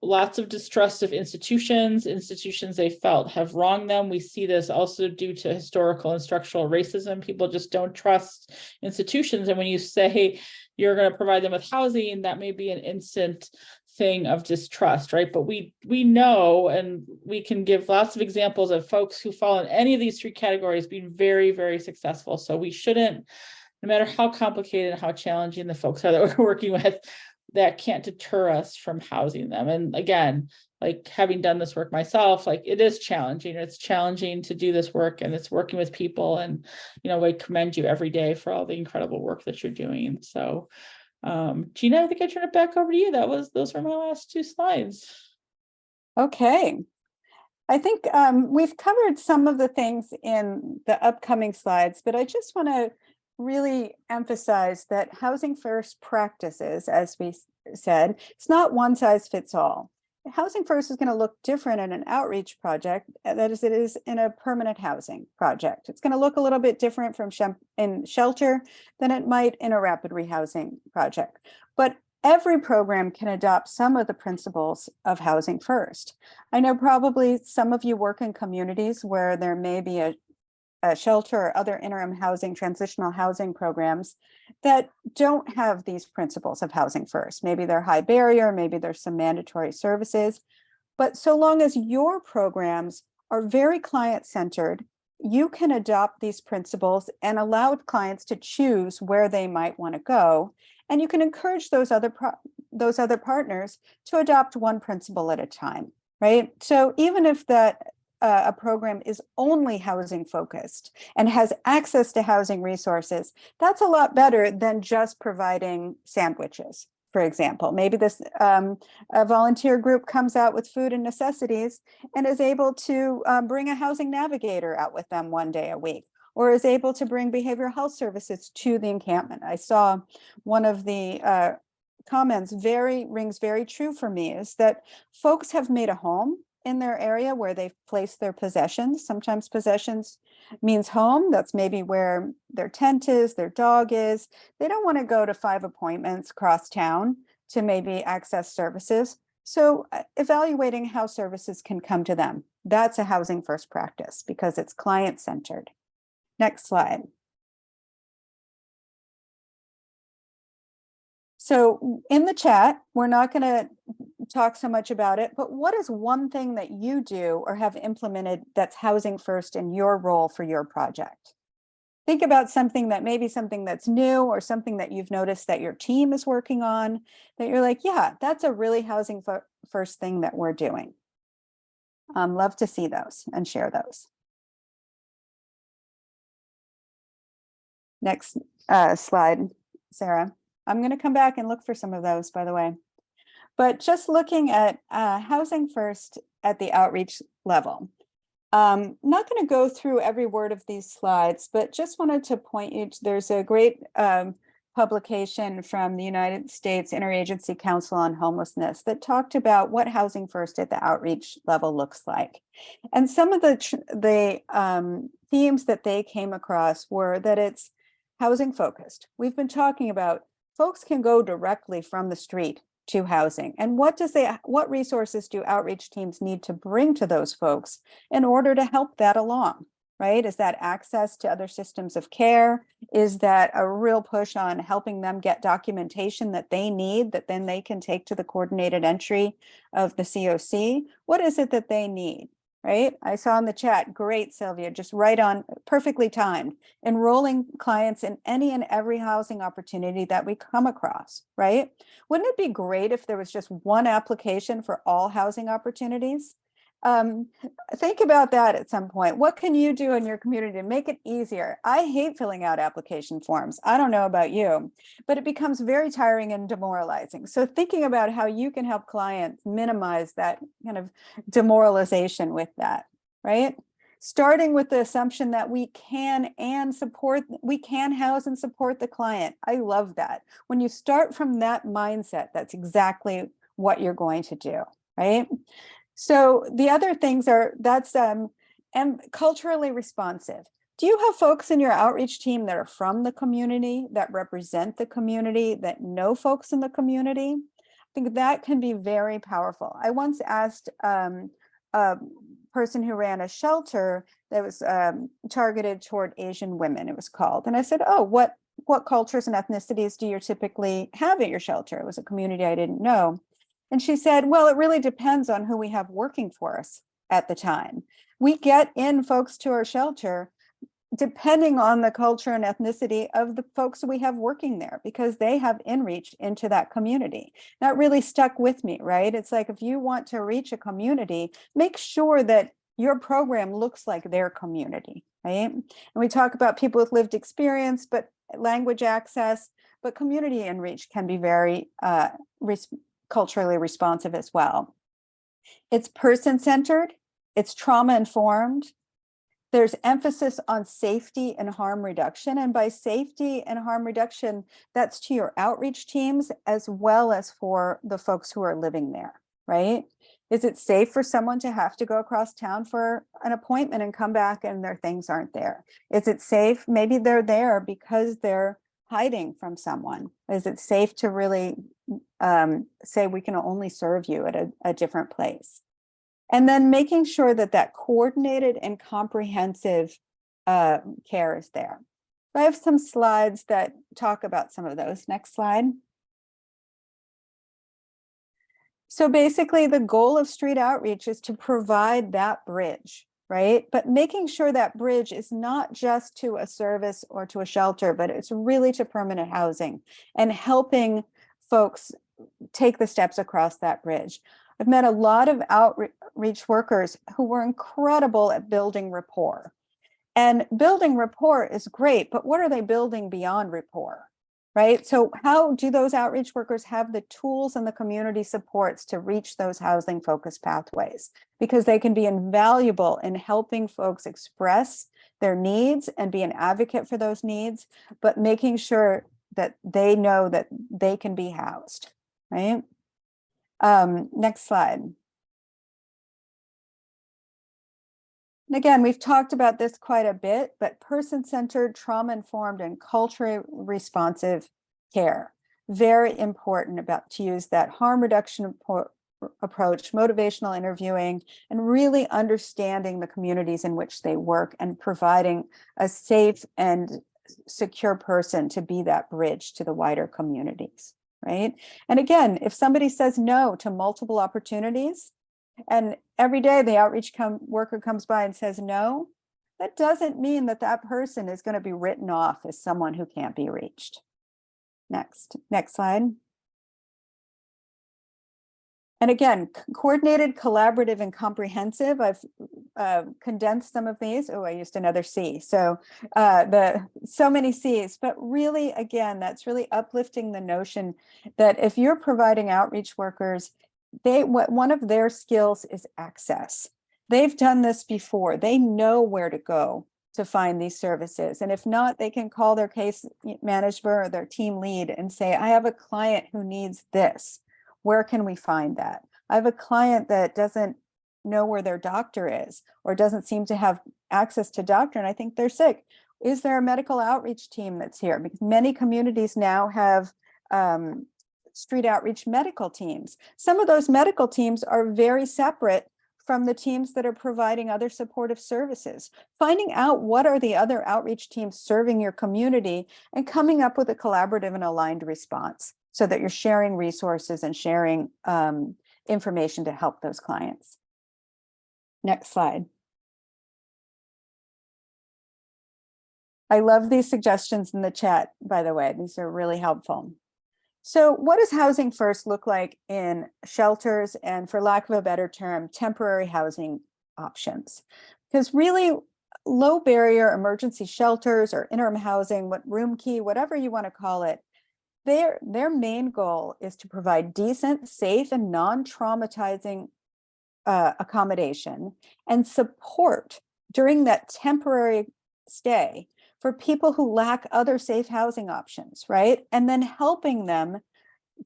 D: Lots of distrust of institutions they felt have wronged them. We see this also due to historical and structural racism. People just don't trust institutions. And when you say you're going to provide them with housing, that may be an instant thing of distrust, right? But we know, and we can give lots of examples of folks who fall in any of these three categories being very, very successful. So we shouldn't, no matter how complicated and how challenging the folks are that we're working with, that can't deter us from housing them. And again, like having done this work myself, like it is challenging. It's challenging to do this work, and it's working with people. And, you know, I commend you every day for all the incredible work that you're doing. So Gina, I think I turn it back over to you. Those were my last two slides.
C: Okay. I think we've covered some of the things in the upcoming slides, but I just want to really emphasize that housing first practices, as we said, it's not one size fits all. Housing first is going to look different in an outreach project that is it is in a permanent housing project. It's going to look a little bit different from in shelter than it might in a rapid rehousing project. But every program can adopt some of the principles of housing first. I know probably some of you work in communities where there may be a shelter or other interim housing, transitional housing programs that don't have these principles of housing first. Maybe they're high barrier, maybe there's some mandatory services. But so long as your programs are very client-centered, you can adopt these principles and allow clients to choose where they might want to go. And you can encourage those other partners to adopt one principle at a time, right? So even if a program is only housing focused and has access to housing resources, that's a lot better than just providing sandwiches, for example. Maybe this a volunteer group comes out with food and necessities and is able to bring a housing navigator out with them one day a week, or is able to bring behavioral health services to the encampment. I saw one of the comments rings very true for me, is that folks have made a home in their area where they've placed their possessions. Sometimes possessions means home. That's maybe where their tent is, their dog is. They don't want to go to 5 appointments across town to maybe access services. So evaluating how services can come to them, that's a housing first practice because it's client-centered. Next slide. So in the chat, we're not going to talk so much about it, but what is one thing that you do or have implemented that's housing first in your role for your project? Think about something that maybe something that's new or something that you've noticed that your team is working on that you're like, yeah, that's a really housing first thing that we're doing. Love to see those and share those. Next slide, Sarah. I'm going to come back and look for some of those, by the way. But just looking at housing first at the outreach level. Not going to go through every word of these slides, but just wanted to point you to, there's a great publication from the United States Interagency Council on Homelessness that talked about what housing first at the outreach level looks like. And some of the themes that they came across were that it's housing focused. We've been talking about folks can go directly from the street to housing. And what resources do outreach teams need to bring to those folks in order to help that along, right? Is that access to other systems of care? Is that a real push on helping them get documentation that they need that then they can take to the coordinated entry of the COC? What is it that they need? Right? I saw in the chat, great, Sylvia, just right on, perfectly timed, enrolling clients in any and every housing opportunity that we come across, right? Wouldn't it be great if there was just one application for all housing opportunities? Think about that at some point. What can you do in your community to make it easier? I hate filling out application forms. I don't know about you, but it becomes very tiring and demoralizing. So thinking about how you can help clients minimize that kind of demoralization with that, right? Starting with the assumption that we can house and support the client. I love that. When you start from that mindset, that's exactly what you're going to do, right? So the other things are, that's culturally responsive. Do you have folks in your outreach team that are from the community, that represent the community, that know folks in the community? think that can be very powerful. I once asked a person who ran a shelter that was targeted toward Asian women, it was called. And I said, oh, what cultures and ethnicities do you typically have at your shelter? It was a community I didn't know. And she said, well, it really depends on who we have working for us at the time. We get in folks to our shelter depending on the culture and ethnicity of the folks we have working there, because they have inreach into that community. That really stuck with me, right? It's like, if you want to reach a community, make sure that your program looks like their community, right? And we talk about people with lived experience, but language access, but community inreach can be very culturally responsive as well. It's person-centered, it's trauma-informed. There's emphasis on safety and harm reduction. And by safety and harm reduction, that's to your outreach teams as well as for the folks who are living there, right? Is it safe for someone to have to go across town for an appointment and come back and their things aren't there? Is it safe? Maybe they're there because they're hiding from someone. Is it safe to really say we can only serve you at a different place? And then making sure that that coordinated and comprehensive care is there. I have some slides that talk about some of those. Next slide. So basically the goal of street outreach is to provide that bridge, right? But making sure that bridge is not just to a service or to a shelter, but it's really to permanent housing and helping folks take the steps across that bridge. I've met a lot of outreach workers who were incredible at building rapport. And building rapport is great, but what are they building beyond rapport, right? So how do those outreach workers have the tools and the community supports to reach those housing focused pathways? Because they can be invaluable in helping folks express their needs and be an advocate for those needs, but making sure that they know that they can be housed, right? Next slide. And again, we've talked about this quite a bit, but person-centered, trauma-informed, and culturally responsive care. Very important to use that harm reduction approach, motivational interviewing, and really understanding the communities in which they work and providing a safe and secure person to be that bridge to the wider communities. Right? And again, if somebody says no to multiple opportunities, and every day the outreach worker comes by and says no, that doesn't mean that that person is going to be written off as someone who can't be reached. Next slide. And again, coordinated, collaborative, and comprehensive. I've condensed some of these. Oh, I used another C. So so many C's, but really, again, that's really uplifting the notion that if you're providing outreach workers, one of their skills is access. They've done this before. They know where to go to find these services. And if not, they can call their case manager or their team lead and say, I have a client who needs this. Where can we find that? I have a client that doesn't know where their doctor is or doesn't seem to have access to doctor, and I think they're sick. Is there a medical outreach team that's here? Because many communities now have street outreach medical teams. Some of those medical teams are very separate from the teams that are providing other supportive services. Finding out what are the other outreach teams serving your community and coming up with a collaborative and aligned response, so that you're sharing resources and sharing information to help those clients. Next slide. I love these suggestions in the chat, by the way. These are really helpful. So what does housing first look like in shelters and, for lack of a better term, temporary housing options? Because really, low barrier emergency shelters or interim housing, room key, whatever you want to call it, their main goal is to provide decent, safe, and non-traumatizing accommodation and support during that temporary stay for people who lack other safe housing options, right? And then helping them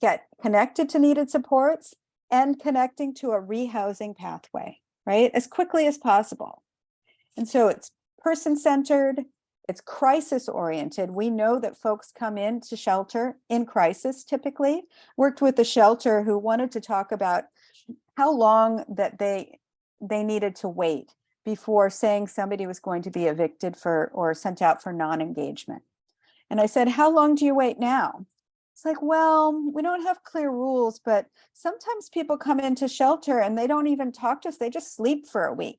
C: get connected to needed supports and connecting to a rehousing pathway, right? As quickly as possible. And so it's person-centered, It's crisis oriented. We know that folks come into shelter in crisis typically. Worked with a shelter who wanted to talk about how long that they needed to wait before saying somebody was going to be evicted for or sent out for non-engagement. And I said, how long do you wait now? It's like, well, we don't have clear rules, but sometimes people come into shelter and they don't even talk to us. They just sleep for a week.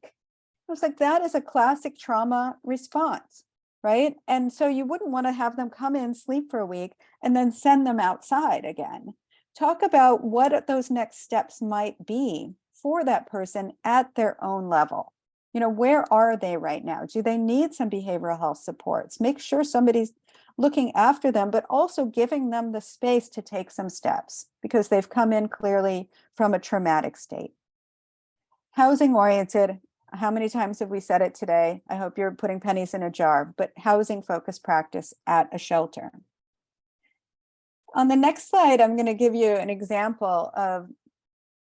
C: I was like, that is a classic trauma response, right? And so you wouldn't want to have them come in, sleep for a week, and then send them outside again. Talk about what those next steps might be for that person at their own level. You know, where are they right now? Do they need some behavioral health supports? Make sure somebody's looking after them, but also giving them the space to take some steps because they've come in clearly from a traumatic state. Housing oriented, how many times have we said it today? I hope you're putting pennies in a jar, but housing focused practice at a shelter. On the next slide, I'm going to give you an example of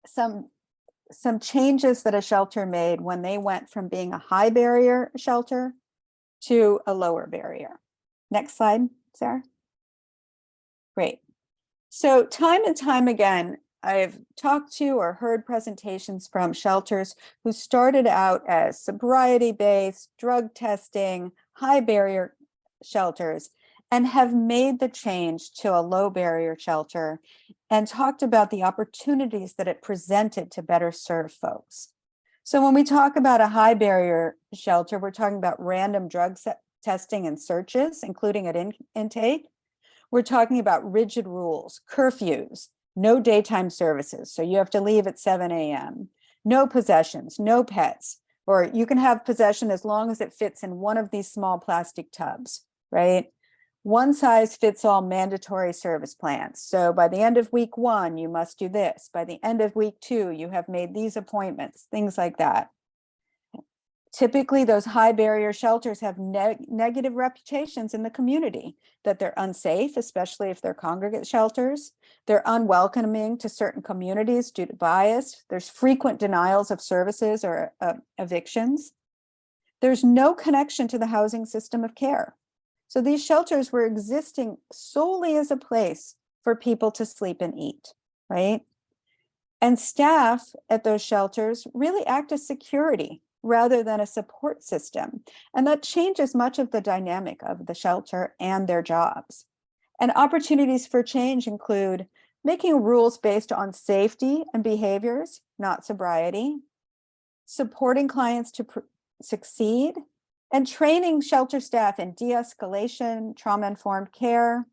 C: some changes that a shelter made when they went from being a high barrier shelter to a lower barrier. Next slide, Sarah. Great. So time and time again, I've talked to or heard presentations from shelters who started out as sobriety-based, drug testing, high barrier shelters, and have made the change to a low barrier shelter and talked about the opportunities that it presented to better serve folks. So when we talk about a high barrier shelter, we're talking about random drug testing and searches, including at intake. We're talking about rigid rules, curfews, no daytime services. So you have to leave at 7 a.m. No possessions, no pets, or you can have possession as long as it fits in one of these small plastic tubs, right? One size fits all mandatory service plans. So by the end of week 1, you must do this. By the end of week 2, you have made these appointments, things like that. Typically, those high barrier shelters have negative reputations in the community, that they're unsafe, especially if they're congregate shelters. They're unwelcoming to certain communities due to bias. There's frequent denials of services or evictions. There's no connection to the housing system of care. So these shelters were existing solely as a place for people to sleep and eat, right? And staff at those shelters really act as security rather than a support system. And that changes much of the dynamic of the shelter and their jobs. And opportunities for change include making rules based on safety and behaviors, not sobriety, supporting clients to succeed, and training shelter staff in de-escalation, trauma-informed care,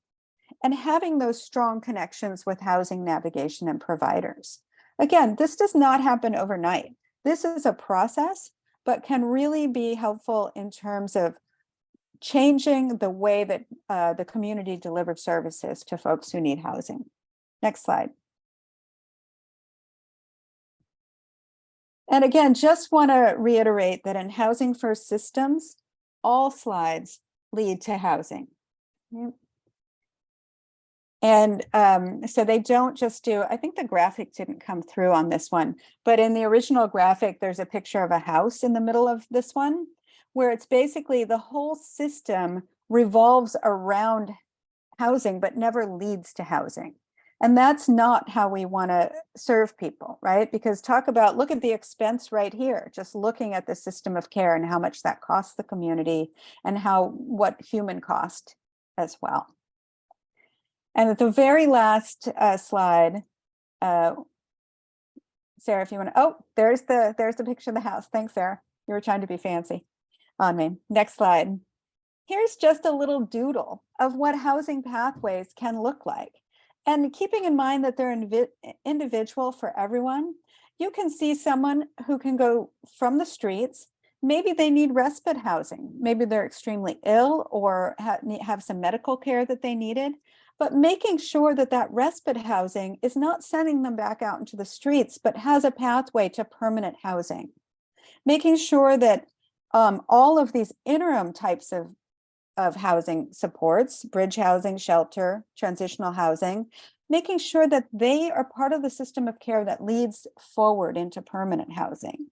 C: and having those strong connections with housing navigation and providers. Again, this does not happen overnight. This is a process, but can really be helpful in terms of changing the way that the community delivers services to folks who need housing. Next slide. And again, just want to reiterate that in Housing First systems, all slides lead to housing. And so they don't just do, I think the graphic didn't come through on this one, but in the original graphic, there's a picture of a house in the middle of this one, where it's basically the whole system revolves around housing, but never leads to housing. And that's not how we want to serve people, right? Because look at the expense right here, just looking at the system of care and how much that costs the community and what human cost as well. And at the very last slide, Sarah, if you want to, there's the picture of the house. Thanks, Sarah. You were trying to be fancy on me. Next slide. Here's just a little doodle of what housing pathways can look like. And keeping in mind that they're individual for everyone, you can see someone who can go from the streets. Maybe they need respite housing. Maybe they're extremely ill or have some medical care that they needed. But making sure that that respite housing is not sending them back out into the streets, but has a pathway to permanent housing. Making sure that all of these interim types of housing supports, bridge housing, shelter, transitional housing, making sure that they are part of the system of care that leads forward into permanent housing.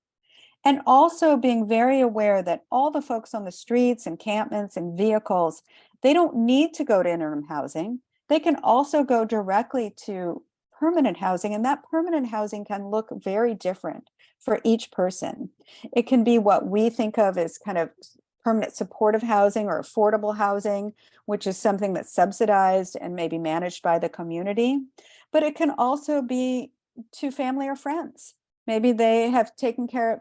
C: And also being very aware that all the folks on the streets, encampments, and vehicles, they don't need to go to interim housing. They can also go directly to permanent housing, and that permanent housing can look very different for each person. It can be what we think of as kind of permanent supportive housing or affordable housing, which is something that's subsidized and maybe managed by the community. But it can also be to family or friends. Maybe they have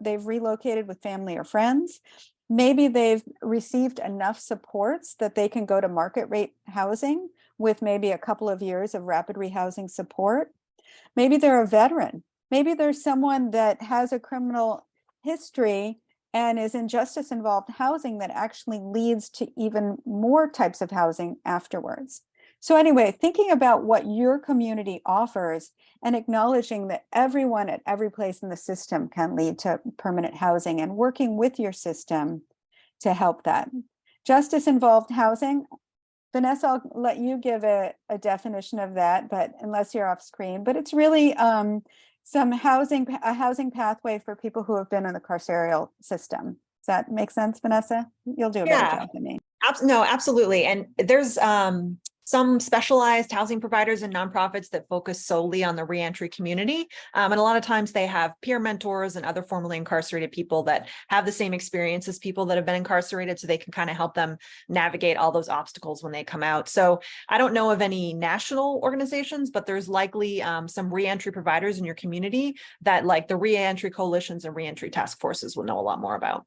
C: they've relocated with family or friends. Maybe they've received enough supports that they can go to market rate housing with maybe a couple of years of rapid rehousing support. Maybe they're a veteran. Maybe there's someone that has a criminal history and is in justice involved housing that actually leads to even more types of housing afterwards. So anyway, thinking about what your community offers and acknowledging that everyone at every place in the system can lead to permanent housing and working with your system to help that. Justice involved housing. Vanessa, I'll let you give a definition of that, but unless you're off screen, but it's really a housing pathway for people who have been in the carceral system. Does that make sense, Vanessa? You'll do a better
A: Yeah.
C: job than me.
A: No, absolutely. And there's some specialized housing providers and nonprofits that focus solely on the reentry community. And a lot of times they have peer mentors and other formerly incarcerated people that have the same experience as people that have been incarcerated, so they can kind of help them navigate all those obstacles when they come out. So I don't know of any national organizations, but there's likely some reentry providers in your community that, like the reentry coalitions and reentry task forces, will know a lot more about.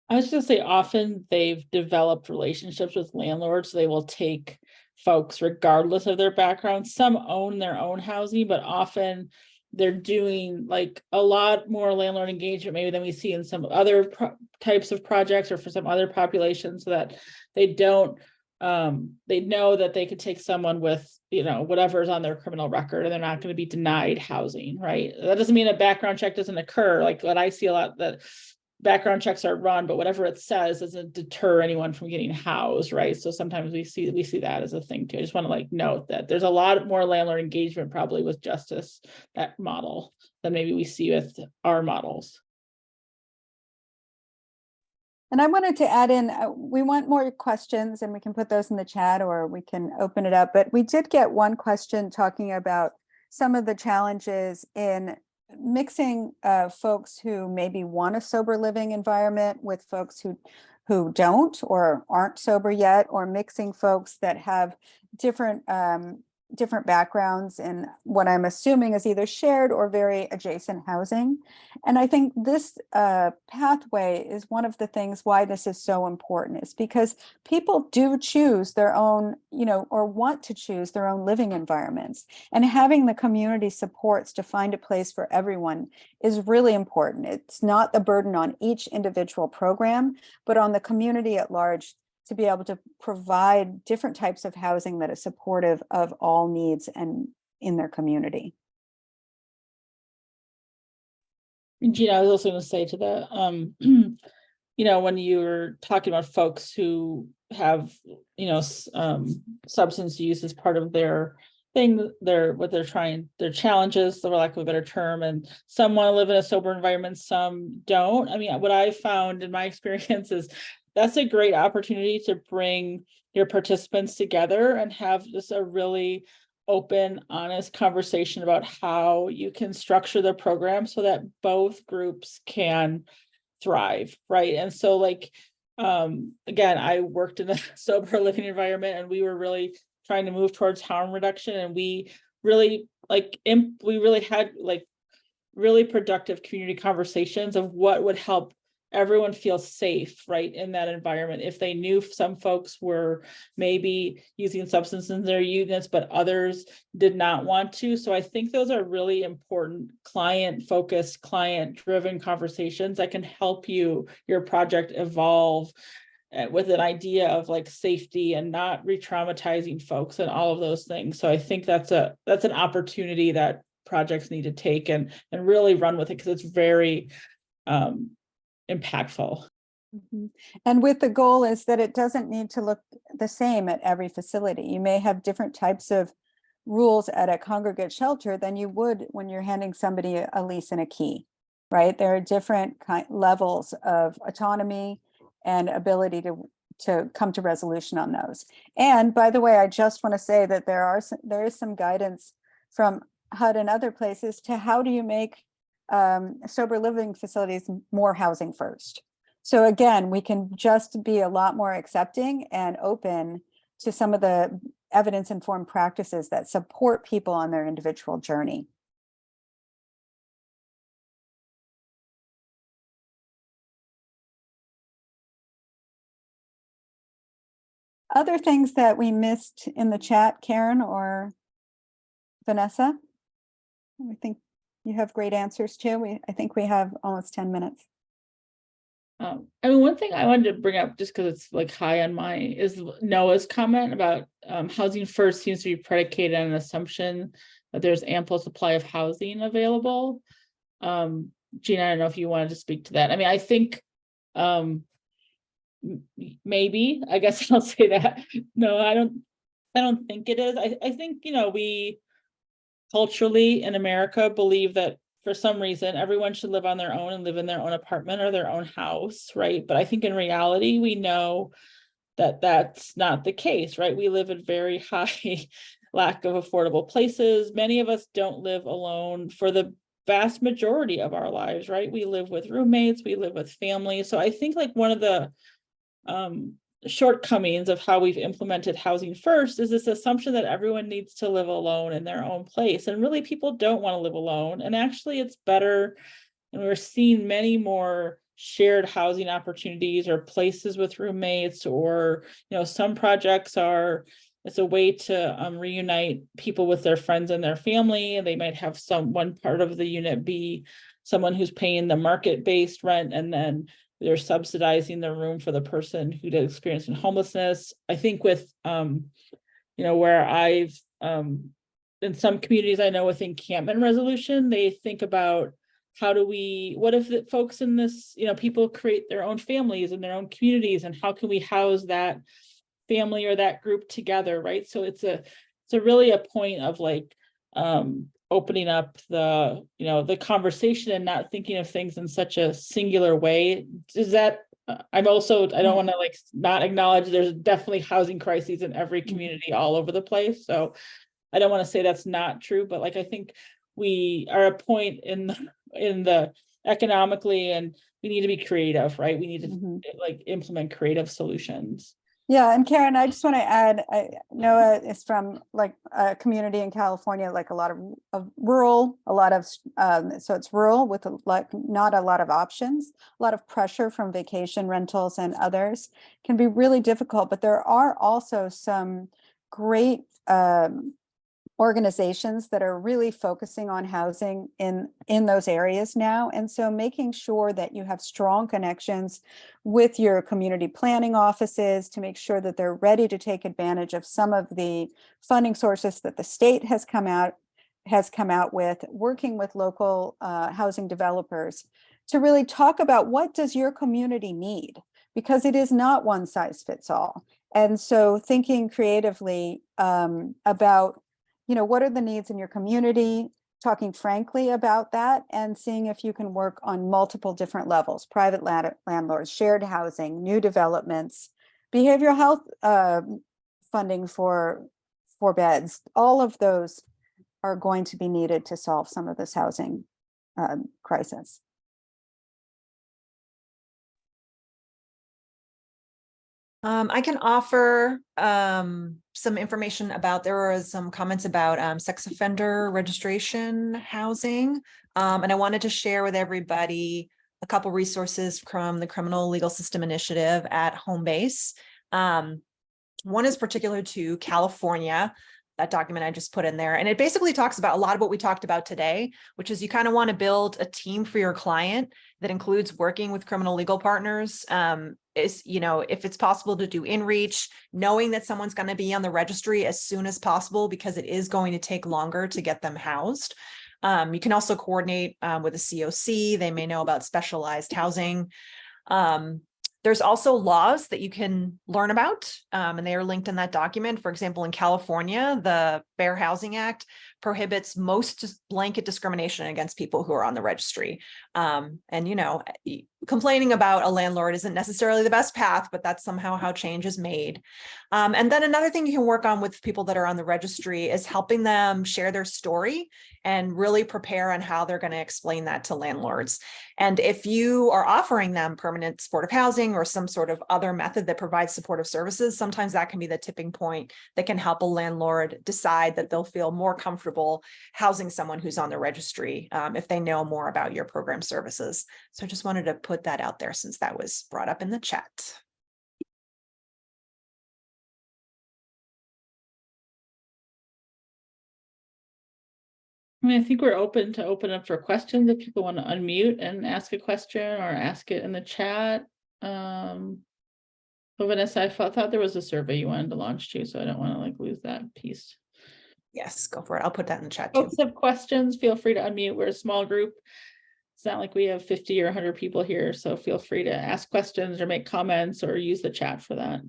D: I was gonna say, often they've developed relationships with landlords, so they will take folks regardless of their background. Some own their own housing, but often they're doing like a lot more landlord engagement maybe than we see in some other types of projects or for some other populations, so that they don't they know that they could take someone with, you know, whatever's on their criminal record, and they're not going to be denied housing, right? That doesn't mean a background check doesn't occur. Like what I see a lot, that background checks are run, but whatever it says doesn't deter anyone from getting housed, right? So sometimes we see that as a thing too. I just want to like note that there's a lot more landlord engagement probably with justice, that model, than maybe we see with our models.
C: And I wanted to add in, we want more questions, and we can put those in the chat or we can open it up. But we did get one question talking about some of the challenges in mixing folks who maybe want a sober living environment with folks who don't or aren't sober yet, or mixing folks that have different backgrounds in what I'm assuming is either shared or very adjacent housing. And I think this pathway is one of the things why this is so important, is because people do choose their own, you know, or want to choose their own living environments. And having the community supports to find a place for everyone is really important. It's not the burden on each individual program, but on the community at large, to be able to provide different types of housing that is supportive of all needs and in their community.
D: Gina, I was also going to say to that, you know, when you're talking about folks who have, you know, substance use as part of their thing, their challenges, for lack of a better term, and some want to live in a sober environment, some don't. I mean, what I found in my experience is that's a great opportunity to bring your participants together and have just a really open, honest conversation about how you can structure the program so that both groups can thrive, right? And so like, again, I worked in a sober living environment, and we were really trying to move towards harm reduction, and we really had like really productive community conversations of what would help everyone feels safe, right, in that environment. If they knew some folks were maybe using substances in their units, but others did not want to. So I think those are really important client-focused, client-driven conversations that can help your project evolve with an idea of like safety and not re-traumatizing folks and all of those things. So I think that's an opportunity that projects need to take and really run with it, because it's very impactful.
C: Mm-hmm. And with the goal is that it doesn't need to look the same at every facility. You may have different types of rules at a congregate shelter than you would when you're handing somebody a lease and a key. right? There are different levels of autonomy and ability to come to resolution on those. And by the way, I just want to say that there is some guidance from HUD and other places to how do you make sober living facilities more housing first. So again, we can just be a lot more accepting and open to some of the evidence-informed practices that support people on their individual journey. Other things that we missed in the chat, Karen or Vanessa? I think you have great answers too. I think we have almost 10 minutes.
D: I mean, one thing I wanted to bring up, just because it's like high on my, is Noah's comment about housing first seems to be predicated on an assumption that there's ample supply of housing available. Gina, I don't know if you wanted to speak to that. I mean, I think maybe, I guess I'll say that. No, I don't think it is. I think, you know, we culturally in America believe that for some reason, everyone should live on their own and live in their own apartment or their own house, right? But I think in reality, we know that that's not the case, right? We live in very high lack of affordable places. Many of us don't live alone for the vast majority of our lives, right? We live with roommates, we live with families. So I think like one of the shortcomings of how we've implemented housing first is this assumption that everyone needs to live alone in their own place, and really people don't want to live alone. And actually it's better, and we're seeing many more shared housing opportunities or places with roommates, or you know, some projects are, it's a way to reunite people with their friends and their family, and they might have one part of the unit be someone who's paying the market-based rent, and then they're subsidizing the room for the person who did experience in homelessness. I think with, you know, where I've, in some communities I know with encampment resolution, they think about how do we, what if the folks in this, you know, people create their own families and their own communities, and how can we house that family or that group together, right? So it's really a point of like, opening up the, you know, the conversation and not thinking of things in such a singular way. Is that, I don't want to like not acknowledge there's definitely housing crises in every community all over the place. So I don't want to say that's not true, but like, I think we are a point in the economically, and we need to be creative, right? We need to like implement creative solutions.
C: Yeah, and Karen, I just want to add, Noah is from like a community in California, like a lot of rural, so it's rural with not a lot of options, a lot of pressure from vacation rentals and others, can be really difficult, but there are also some great organizations that are really focusing on housing in those areas now. And so making sure that you have strong connections with your community planning offices to make sure that they're ready to take advantage of some of the funding sources that the state has come out with, working with local housing developers to really talk about what does your community need, because it is not one size fits all. And so thinking creatively about, you know, what are the needs in your community, talking frankly about that, and seeing if you can work on multiple different levels: private landlords, shared housing, new developments, behavioral health funding for beds. All of those are going to be needed to solve some of this housing crisis.
A: I can offer some information about, there were some comments about sex offender registration housing. And I wanted to share with everybody a couple resources from the Criminal Legal System Initiative at Home Base. One is particular to California, that document I just put in there. And it basically talks about a lot of what we talked about today, which is you kind of want to build a team for your client that includes working with criminal legal partners. Is, you know, if it's possible to do in-reach, knowing that someone's going to be on the registry as soon as possible, because it is going to take longer to get them housed. You can also coordinate with a COC. They may know about specialized housing. There's also laws that you can learn about, and they are linked in that document. For example, in California, the Fair Housing Act prohibits most blanket discrimination against people who are on the registry. And, you know, complaining about a landlord isn't necessarily the best path, but that's somehow how change is made. And then another thing you can work on with people that are on the registry is helping them share their story and really prepare on how they're going to explain that to landlords. And if you are offering them permanent supportive housing or some sort of other method that provides supportive services, sometimes that can be the tipping point that can help a landlord decide that they'll feel more comfortable housing someone who's on the registry if they know more about your program services. So I just wanted to put that out there since that was brought up in the chat.
D: I mean, I think we're open up for questions if people want to unmute and ask a question or ask it in the chat. But Vanessa, I thought there was a survey you wanted to launch too, so I don't want to like lose that piece.
A: Yes, go for it. I'll put that in the chat too.
D: Folks have questions, feel free to unmute. We're a small group. It's not like we have 50 or 100 people here, so feel free to ask questions or make comments or use the chat for that.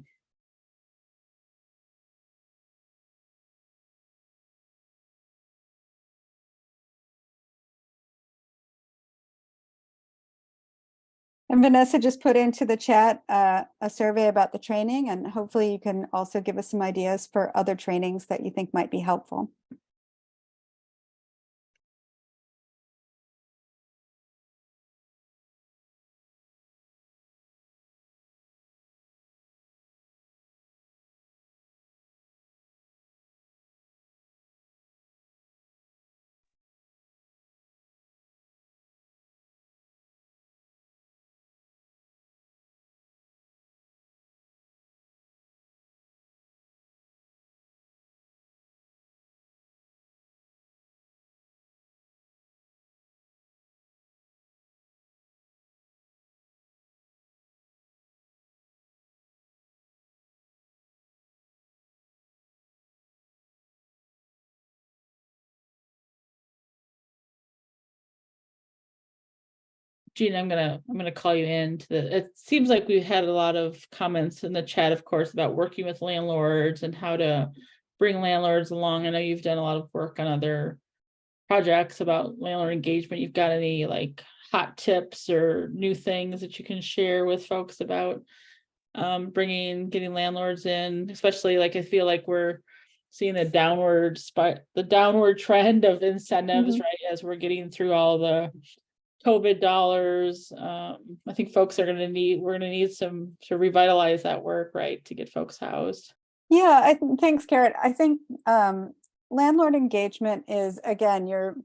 C: And Vanessa just put into the chat a survey about the training, and hopefully you can also give us some ideas for other trainings that you think might be helpful.
D: Gina, I'm gonna call you in to the, it seems like we've had a lot of comments in the chat, of course, about working with landlords and how to bring landlords along. I know you've done a lot of work on other projects about landlord engagement. You've got any like hot tips or new things that you can share with folks about getting landlords in, especially like I feel like we're seeing the downward trend of incentives, right? As we're getting through all the COVID dollars. I think folks are we're going to need some to revitalize that work, right? To get folks housed.
C: Yeah, thanks, Garrett. I think landlord engagement is, again, you're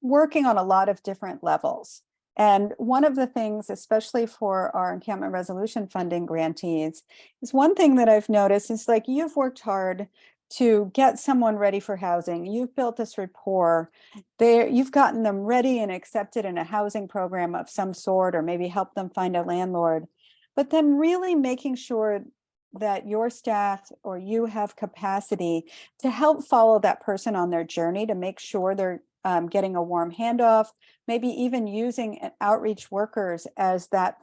C: working on a lot of different levels. And one of the things, especially for our encampment resolution funding grantees, is one thing that I've noticed is like you've worked hard to get someone ready for housing. You've built this rapport there. You've gotten them ready and accepted in a housing program of some sort, or maybe help them find a landlord. But then really making sure that your staff or you have capacity to help follow that person on their journey, to make sure they're getting a warm handoff, maybe even using outreach workers as that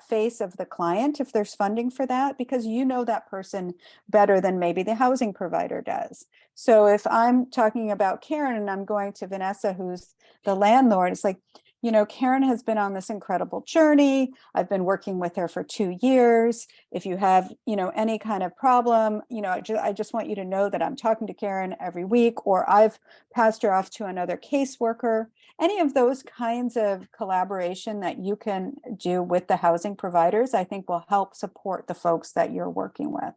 C: face of the client if there's funding for that, because you know that person better than maybe the housing provider does. So if I'm talking about Karen and I'm going to Vanessa, who's the landlord, it's like, you know, Karen has been on this incredible journey. I've been working with her for 2 years. If you have, you know, any kind of problem, you know, I just want you to know that I'm talking to Karen every week, or I've passed her off to another caseworker. Any of those kinds of collaboration that you can do with the housing providers, I think will help support the folks that you're working with.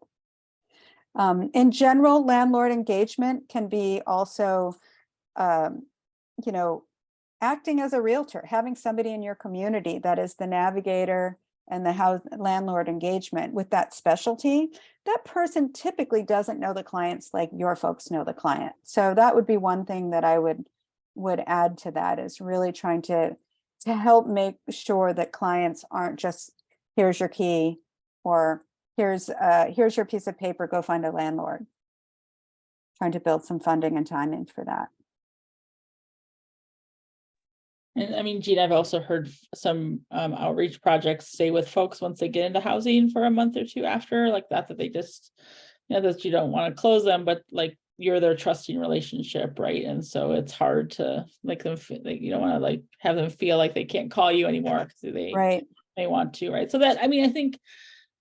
C: In general, landlord engagement can be also, you know, acting as a realtor, having somebody in your community that is the navigator and the landlord engagement with that specialty. That person typically doesn't know the clients like your folks know the client. So that would be one thing that I would add to that, is really trying to help make sure that clients aren't just, here's your key, or here's your piece of paper, go find a landlord. Trying to build some funding and timing for that.
D: And I mean, Gina, I've also heard some outreach projects stay with folks once they get into housing for a month or two after, like that they just, you know, that you don't want to close them, but like you're their trusting relationship, right? And so it's hard to make them feel like you don't want to like have them feel like they can't call you anymore because
C: Right.
D: they want to, right? So that, I mean, I think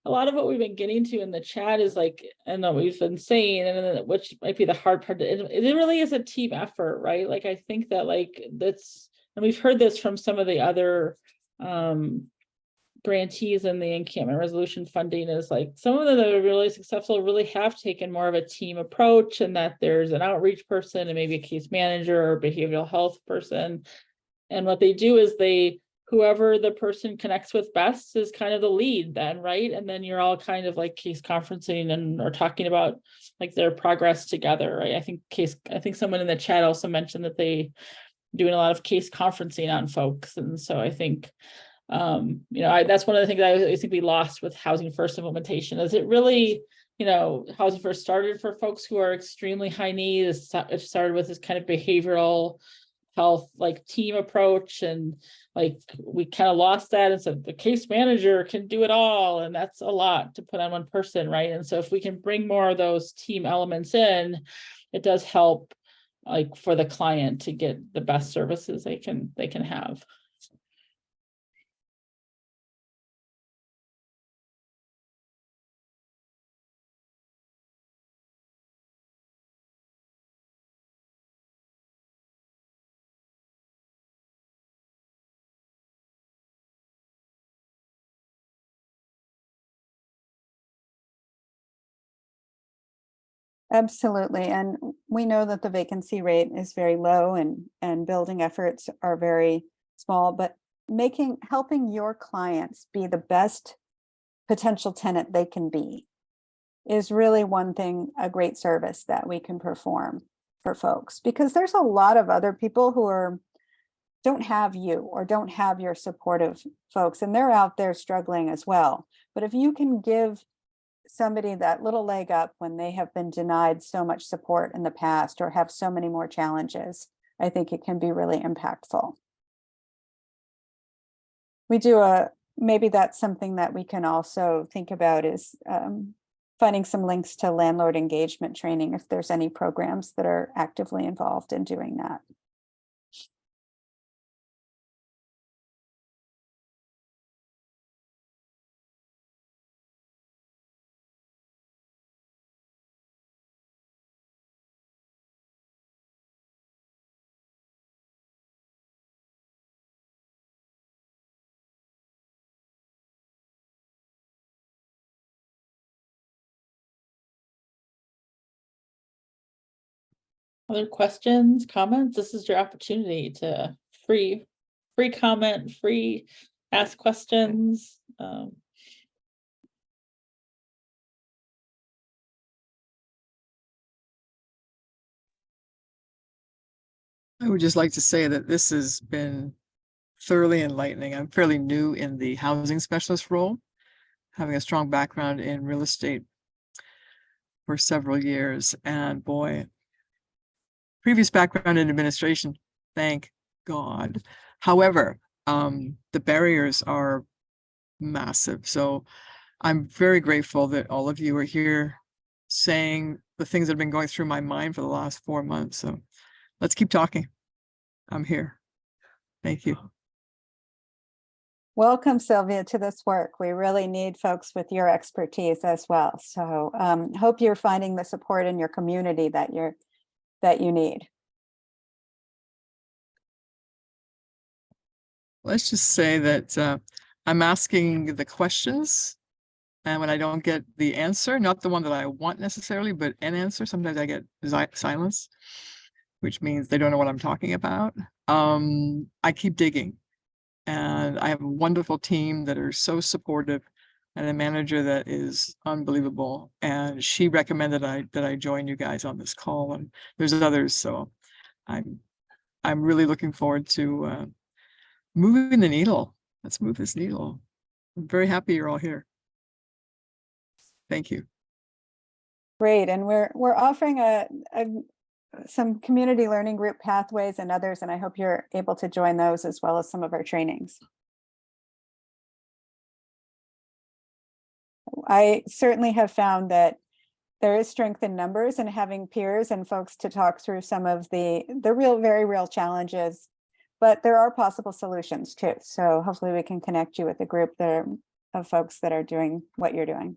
D: a lot of what we've been getting to in the chat is like, and what we've been saying, and then which might be the hard part, it really is a team effort, right? Like, I think that like that's, and we've heard this from some of the other grantees in the encampment resolution funding, is like some of them that are really successful really have taken more of a team approach, and that there's an outreach person and maybe a case manager or behavioral health person. And what they do is whoever the person connects with best is kind of the lead then, right? And then you're all kind of like case conferencing and or talking about like their progress together, right? I think someone in the chat also mentioned that they doing a lot of case conferencing on folks. And so I think that's one of the things I think we lost with Housing First implementation, is it really, Housing First started for folks who are extremely high need. It started with this kind of behavioral health like team approach, and like we kind of lost that, and so the case manager can do it all, and that's a lot to put on one person, right? And so if we can bring more of those team elements in, it does help like for the client to get the best services they can have.
C: Absolutely. And we know that the vacancy rate is very low and building efforts are very small, but helping your clients be the best potential tenant they can be is really one thing, a great service that we can perform for folks, because there's a lot of other people who don't have you or don't have your supportive folks, and they're out there struggling as well. But if you can give somebody that little leg up when they have been denied so much support in the past or have so many more challenges, I think it can be really impactful. Maybe that's something that we can also think about, is finding some links to landlord engagement training if there's any programs that are actively involved in doing that.
D: Other questions, comments? This is your opportunity to free comment, free ask questions.
E: I would just like to say that this has been thoroughly enlightening. I'm fairly new in the housing specialist role, having a strong background in real estate for several years. And boy, previous background in administration, thank God. However, the barriers are massive. So I'm very grateful that all of you are here saying the things that have been going through my mind for the last 4 months. So let's keep talking. I'm here. Thank you.
C: Welcome, Sylvia, to this work. We really need folks with your expertise as well. So hope you're finding the support in your community that you need.
E: Let's just say that I'm asking the questions, and when I don't get the answer, not the one that I want necessarily, but an answer, sometimes I get silence, which means they don't know what I'm talking about. I keep digging, and I have a wonderful team that are so supportive, and a manager that is unbelievable. And she recommended that I join you guys on this call, and there's others. So I'm really looking forward to moving the needle. Let's move this needle. I'm very happy you're all here. Thank you.
C: Great. And we're offering some community learning group pathways and others, and I hope you're able to join those as well as some of our trainings. I certainly have found that there is strength in numbers and having peers and folks to talk through some of the real, very real challenges. But there are possible solutions too. So hopefully we can connect you with a group of folks that are doing what you're doing.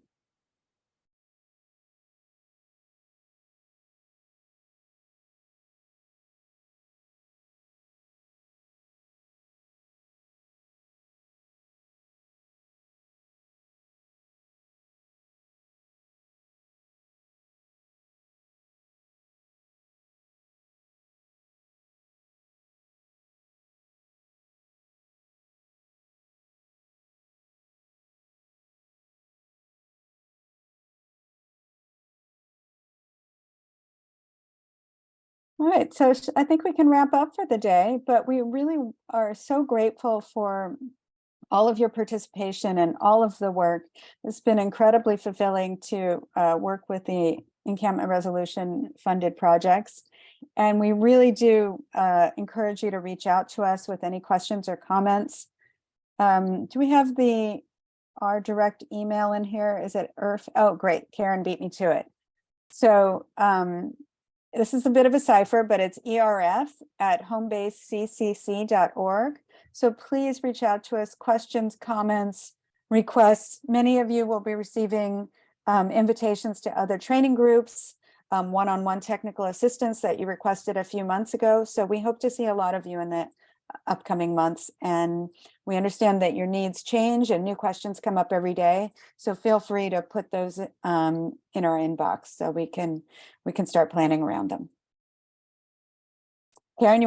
C: All right, so I think we can wrap up for the day, but we really are so grateful for all of your participation and all of the work. It's been incredibly fulfilling to work with the encampment resolution funded projects. And we really do encourage you to reach out to us with any questions or comments. Do we have our direct email in here? Is it IRF? Oh, great. Karen beat me to it. So this is a bit of a cipher, but it's erf@homebaseccc.org. So please reach out to us, questions, comments, requests. Many of you will be receiving invitations to other training groups, one-on-one technical assistance that you requested a few months ago. So we hope to see a lot of you in the upcoming months. And we understand that your needs change and new questions come up every day. So feel free to put those in our inbox so we can start planning around them. Karen, you want